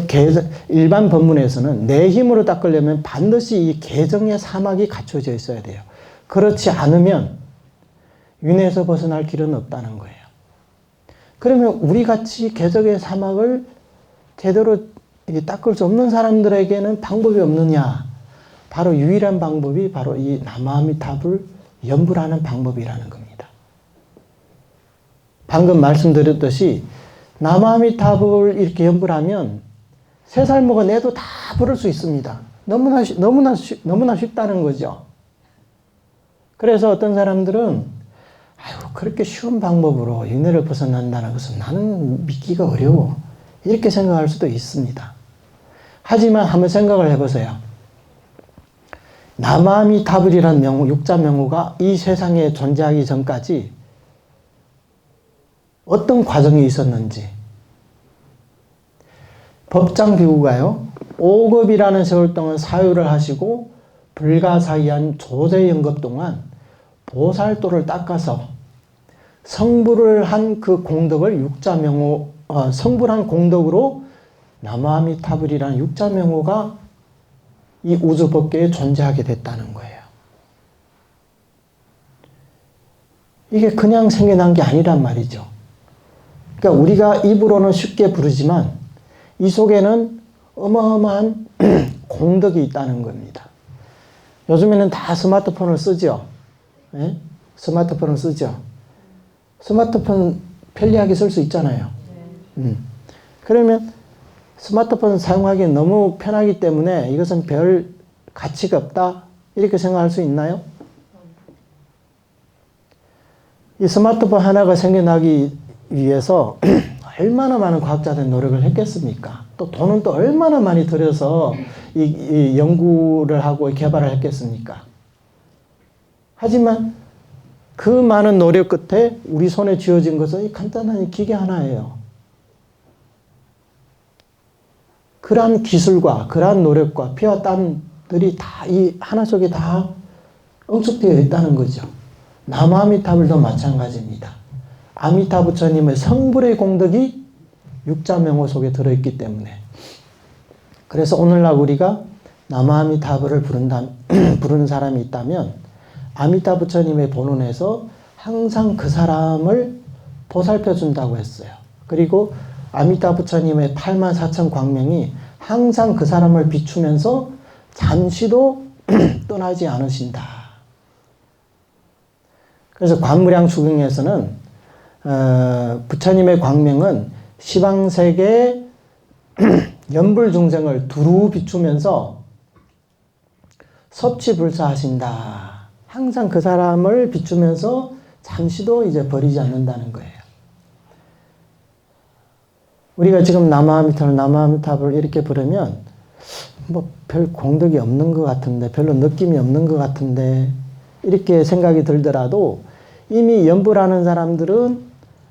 일반 법문에서는 내 힘으로 닦으려면 반드시 이 개정의 사막이 갖춰져 있어야 돼요. 그렇지 않으면 윤회에서 벗어날 길은 없다는 거예요. 그러면 우리같이 개정의 사막을 제대로 닦을 수 없는 사람들에게는 방법이 없느냐? 바로 유일한 방법이 바로 이 나무아미탑을 연부를 하는 방법이라는 겁니다. 방금 말씀드렸듯이 나무아미탑을 이렇게 연부를 하면 3살 먹은 애도 다 부를 수 있습니다. 너무나 쉽다는 거죠. 그래서 어떤 사람들은 그렇게 쉬운 방법으로 윤회를 벗어난다는 것은 나는 믿기가 어려워, 이렇게 생각할 수도 있습니다. 하지만 한번 생각을 해보세요. 나무아미타불이라는 명호, 육자명호가 이 세상에 존재하기 전까지 어떤 과정이 있었는지. 법장비구가요, 5급이라는 세월 동안 사유를 하시고 불가사의한 조제연급 동안 보살도를 닦아서 성불을 한 그 공덕을 육자명호, 성불한 공덕으로 나무아미타불이라는 육자명호가 이 우주법계에 존재하게 됐다는 거예요. 이게 그냥 생겨난 게 아니란 말이죠. 그러니까 우리가 입으로는 쉽게 부르지만 이 속에는 어마어마한 공덕이 있다는 겁니다. 요즘에는 다 스마트폰을 쓰죠. 네? 스마트폰을 쓰죠. 스마트폰 편리하게 쓸 수 있잖아요. 그러면 스마트폰 사용하기 너무 편하기 때문에 이것은 별 가치가 없다, 이렇게 생각할 수 있나요? 이 스마트폰 하나가 생겨나기 위해서 얼마나 많은 과학자들이 노력을 했겠습니까? 또 돈은 또 얼마나 많이 들여서 이 연구를 하고 개발을 했겠습니까? 하지만 그 많은 노력 끝에 우리 손에 쥐어진 것은 이 간단한 이 기계 하나예요. 그러한 기술과 그러한 노력과 피와 땀들이 다 이 하나 속에 다 응축되어 있다는 거죠. 나무아미타불도 마찬가지입니다. 아미타 부처님의 성불의 공덕이 육자명호 속에 들어있기 때문에. 그래서 오늘날 우리가 나무아미타불을 부르는 사람이 있다면 아미타 부처님의 본원에서 항상 그 사람을 보살펴 준다고 했어요. 그리고 아미타 부처님의 84,000 광명이 항상 그 사람을 비추면서 잠시도 떠나지 않으신다. 그래서 관무량 추경에서는 부처님의 광명은 시방세계의 연불 중생을 두루 비추면서 섭취불사하신다. 항상 그 사람을 비추면서 잠시도 이제 버리지 않는다는 거예요. 우리가 지금 나무아미타불 이렇게 부르면 뭐 별 공덕이 없는 것 같은데, 별로 느낌이 없는 것 같은데 이렇게 생각이 들더라도 이미 연불하는 사람들은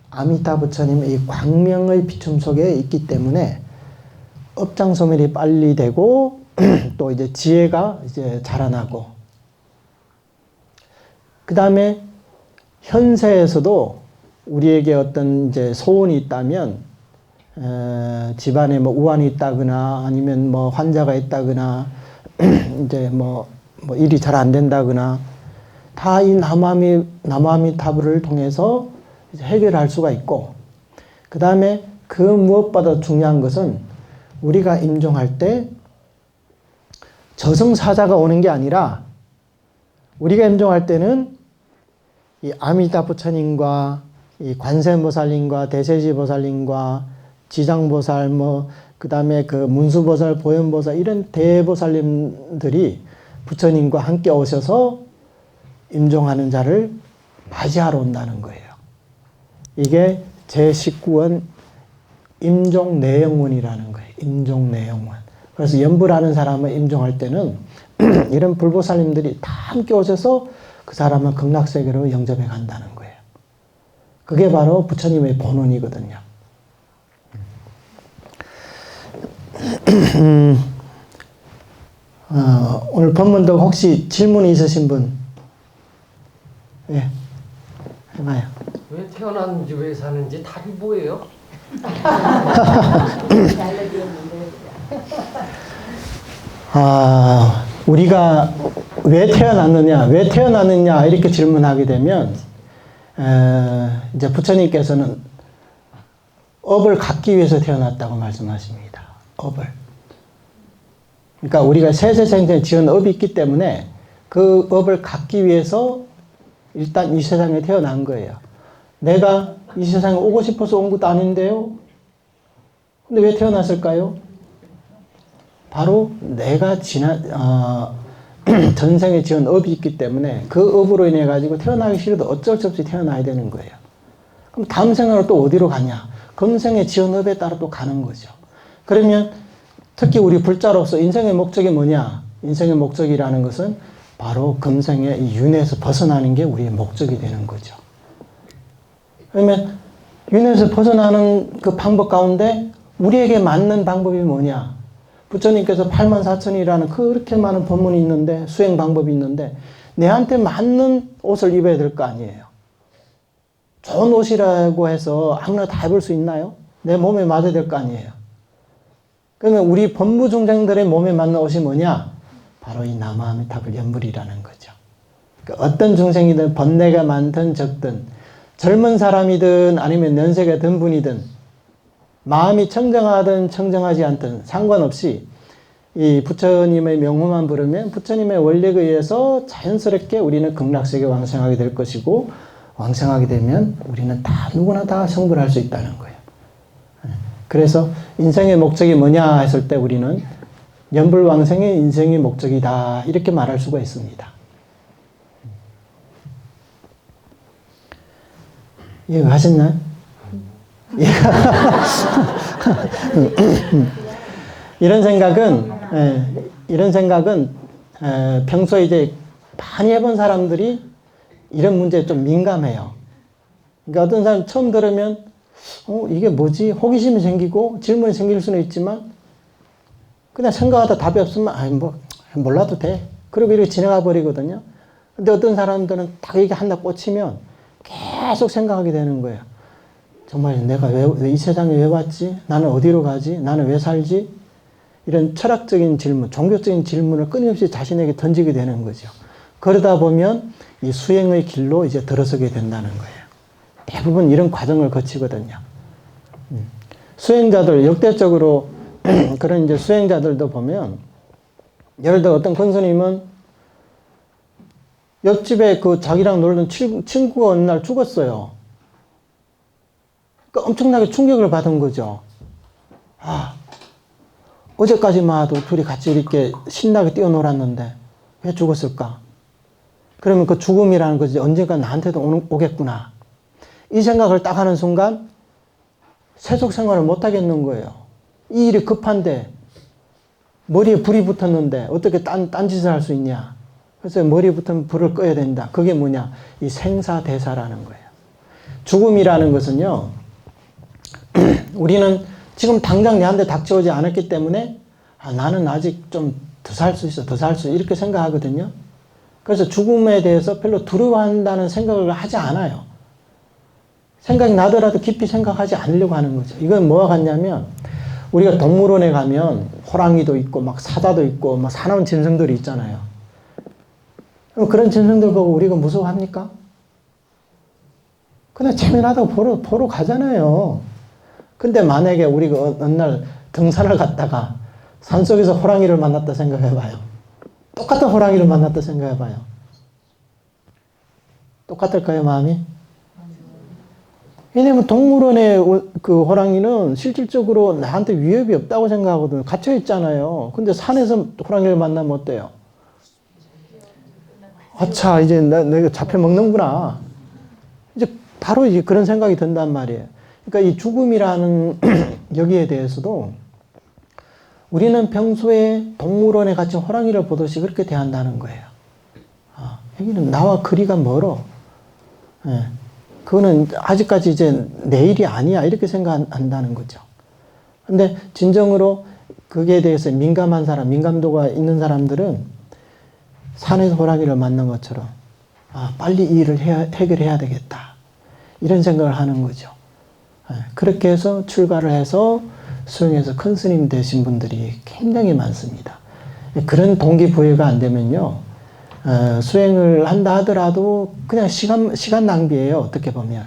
아미타 부처님의 이 광명의 비춤 속에 있기 때문에 업장소멸이 빨리 되고 또 이제 지혜가 이제 자라나고, 그 다음에 현세에서도 우리에게 어떤 이제 소원이 있다면 집안에 뭐 우환이 있다거나 아니면 뭐 환자가 있다거나 이제 뭐 일이 잘 안 된다거나 다 이 나무아미타불을 통해서 이제 해결할 수가 있고, 그 다음에 그 무엇보다 중요한 것은 우리가 임종할 때 저승사자가 오는 게 아니라 우리가 임종할 때는 이 아미타 부처님과 이 관세음보살님과 대세지보살님과 지장보살 그 다음에 그 문수보살, 보현보살 이런 대보살님들이 부처님과 함께 오셔서 임종하는 자를 맞이하러 온다는 거예요. 이게 제19원 임종내영문이라는 거예요. 임종내영문. 그래서 연불하는 사람을 임종할 때는 이런 불보살님들이 다 함께 오셔서 그 사람을 극락세계로 영접해 간다는 거예요. 그게 바로 부처님의 본원이거든요. 오늘 본문도 혹시 질문이 있으신 분? 예, 해봐요. 왜 태어났는지 왜 사는지 답이 뭐예요? 우리가 왜 태어났느냐 이렇게 질문하게 되면 이제 부처님께서는 업을 갖기 위해서 태어났다고 말씀하십니다. 업을. 그러니까 우리가 세세생생 지은 업이 있기 때문에 그 업을 갖기 위해서 일단 이 세상에 태어난 거예요. 내가 이 세상에 오고 싶어서 온 것도 아닌데요. 근데 왜 태어났을까요? 바로 내가 전생에 지은 업이 있기 때문에 그 업으로 인해 가지고 태어나기 싫어도 어쩔 수 없이 태어나야 되는 거예요. 그럼 다음 생으로 또 어디로 가냐? 금생에 지은 업에 따라 또 가는 거죠. 그러면 특히 우리 불자로서 인생의 목적이 뭐냐? 인생의 목적이라는 것은 바로 금생의 이 윤회에서 벗어나는 게 우리의 목적이 되는 거죠. 그러면 윤회에서 벗어나는 그 방법 가운데 우리에게 맞는 방법이 뭐냐? 부처님께서 84,000이라는 그렇게 많은 법문이 있는데, 수행 방법이 있는데 내한테 맞는 옷을 입어야 될 거 아니에요. 좋은 옷이라고 해서 아무나 다 입을 수 있나요? 내 몸에 맞아야 될 거 아니에요. 그러면 우리 법무중생들의 몸에 맞는 옷이 뭐냐? 바로 이 나무아미타불 연불이라는 거죠. 그러니까 어떤 중생이든 번뇌가 많든 적든, 젊은 사람이든 아니면 연세가 든 분이든 마음이 청정하든 청정하지 않든 상관없이 이 부처님의 명호만 부르면 부처님의 원력에 의해서 자연스럽게 우리는 극락세계 왕생하게 될 것이고, 왕생하게 되면 우리는 다 누구나 다 성불할 수 있다는 거예요. 그래서 인생의 목적이 뭐냐 했을 때 우리는 연불왕생의 인생의 목적이다 이렇게 말할 수가 있습니다. 이해하셨나요? 이런 생각은 평소에 이제 많이 해본 사람들이 이런 문제에 좀 민감해요. 그러니까 어떤 사람 처음 들으면 이게 뭐지? 호기심이 생기고 질문이 생길 수는 있지만 그냥 생각하다 답이 없으면 뭐 몰라도 돼. 그리고 이렇게 지나가 버리거든요. 근데 어떤 사람들은 딱 이게 하나 꽂히면 계속 생각하게 되는 거예요. 정말 내가 왜 이 세상에 왜 왔지? 나는 어디로 가지? 나는 왜 살지? 이런 철학적인 질문, 종교적인 질문을 끊임없이 자신에게 던지게 되는 거죠. 그러다 보면 이 수행의 길로 이제 들어서게 된다는 거예요. 대부분 이런 과정을 거치거든요. 수행자들, 역대적으로 그런 이제 수행자들도 보면, 예를 들어 어떤 권스님은 옆집에 그 자기랑 놀던 친구가 어느 날 죽었어요. 그러니까 엄청나게 충격을 받은 거죠. 어제까지만 해도 둘이 같이 이렇게 신나게 뛰어놀았는데 왜 죽었을까? 그러면 그 죽음이라는 것이 언젠가 나한테도 오겠구나. 이 생각을 딱 하는 순간 세속 생활을 못 하겠는 거예요. 이 일이 급한데 머리에 불이 붙었는데 어떻게 딴짓을 할 수 있냐. 그래서 머리에 붙은 불을 꺼야 된다. 그게 뭐냐? 이 생사대사라는 거예요. 죽음이라는 것은요. 우리는 지금 당장 내한테 닥쳐오지 않았기 때문에 나는 아직 좀 더 살 수 있어. 더 살 수 있어. 이렇게 생각하거든요. 그래서 죽음에 대해서 별로 두려워한다는 생각을 하지 않아요. 생각이 나더라도 깊이 생각하지 않으려고 하는 거죠. 이건 뭐와 같냐면 우리가 동물원에 가면 호랑이도 있고 막 사자도 있고 막 사나운 짐승들이 있잖아요. 그런 짐승들 보고 우리가 무서워합니까? 그냥 재미나다고 보러 가잖아요. 근데 만약에 우리가 어느 날 등산을 갔다가 산속에서 호랑이를 만났다 생각해봐요. 똑같은 호랑이를 만났다 생각해봐요. 똑같을까요, 마음이? 왜냐면 동물원의 그 호랑이는 실질적으로 나한테 위협이 없다고 생각하거든요. 갇혀 있잖아요. 근데 산에서 호랑이를 만나면 어때요? 아차, 이제 내가 잡혀 먹는구나. 이제 바로 이제 그런 생각이 든단 말이에요. 그러니까 이 죽음이라는 여기에 대해서도 우리는 평소에 동물원에 갇힌 호랑이를 보듯이 그렇게 대한다는 거예요. 여기는 나와 거리가 멀어. 예. 그거는 아직까지 이제 내 일이 아니야. 이렇게 생각한다는 거죠. 근데 진정으로 그게 대해서 민감한 사람, 민감도가 있는 사람들은 산에서 호랑이를 만난 것처럼 빨리 이 일을 해결해야 되겠다. 이런 생각을 하는 거죠. 그렇게 해서 출가를 해서 수행해서 큰 스님 되신 분들이 굉장히 많습니다. 그런 동기부여가 안 되면요. 수행을 한다 하더라도 그냥 시간 낭비예요. 어떻게 보면.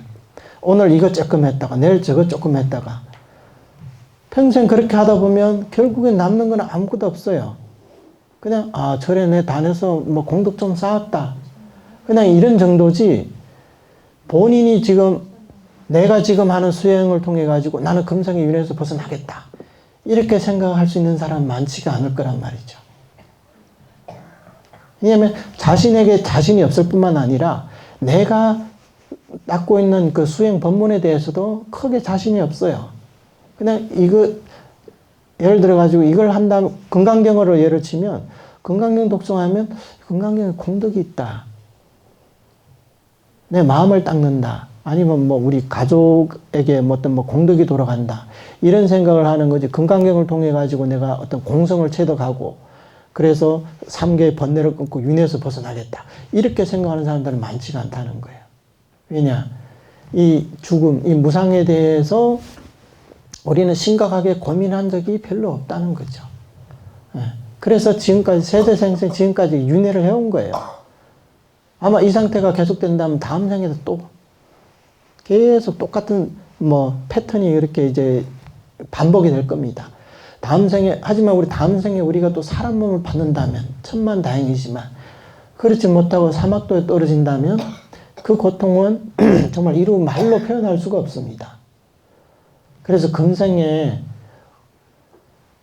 오늘 이거 조금 했다가 내일 저거 조금 했다가 평생 그렇게 하다 보면 결국엔 남는 건 아무것도 없어요. 그냥 절에 내 다녀서 뭐 공덕 좀 쌓았다. 그냥 이런 정도지 본인이 지금 내가 지금 하는 수행을 통해 가지고 나는 금상의 윤회에서 벗어나겠다. 이렇게 생각할 수 있는 사람 많지가 않을 거란 말이죠. 왜냐하면 자신에게 자신이 없을 뿐만 아니라 내가 갖고 있는 그 수행 법문에 대해서도 크게 자신이 없어요. 그냥 이거 예를 들어 가지고 이걸 한다면 금강경으로 예를 치면 금강경 독송하면 금강경에 공덕이 있다. 내 마음을 닦는다. 아니면 뭐 우리 가족에게 뭐 어떤 뭐 공덕이 돌아간다. 이런 생각을 하는 거지. 금강경을 통해 가지고 내가 어떤 공성을 체득하고 그래서 3개의 번뇌를 끊고 윤회에서 벗어나겠다. 이렇게 생각하는 사람들은 많지가 않다는 거예요. 왜냐? 이 죽음, 이 무상에 대해서 우리는 심각하게 고민한 적이 별로 없다는 거죠. 그래서 지금까지 세세생생 지금까지 윤회를 해온 거예요. 아마 이 상태가 계속된다면 다음 생에도 또 계속 똑같은 뭐 패턴이 이렇게 이제 반복이 될 겁니다. 다음 생에, 하지만 우리 다음 생에 우리가 또 사람 몸을 받는다면 천만 다행이지만 그렇지 못하고 사막도에 떨어진다면 그 고통은 정말 이루 말로 표현할 수가 없습니다. 그래서 금생에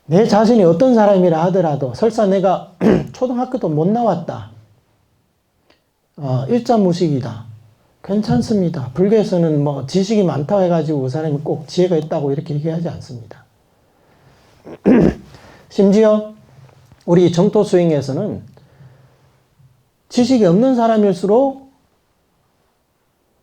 내 자신이 어떤 사람이라 하더라도 설사 내가 초등학교도 못 나왔다. 일자무식이다. 괜찮습니다. 불교에서는 뭐 지식이 많다고 해가지고 그 사람이 꼭 지혜가 있다고 이렇게 얘기하지 않습니다. 심지어 우리 정토 수행에서는 지식이 없는 사람일수록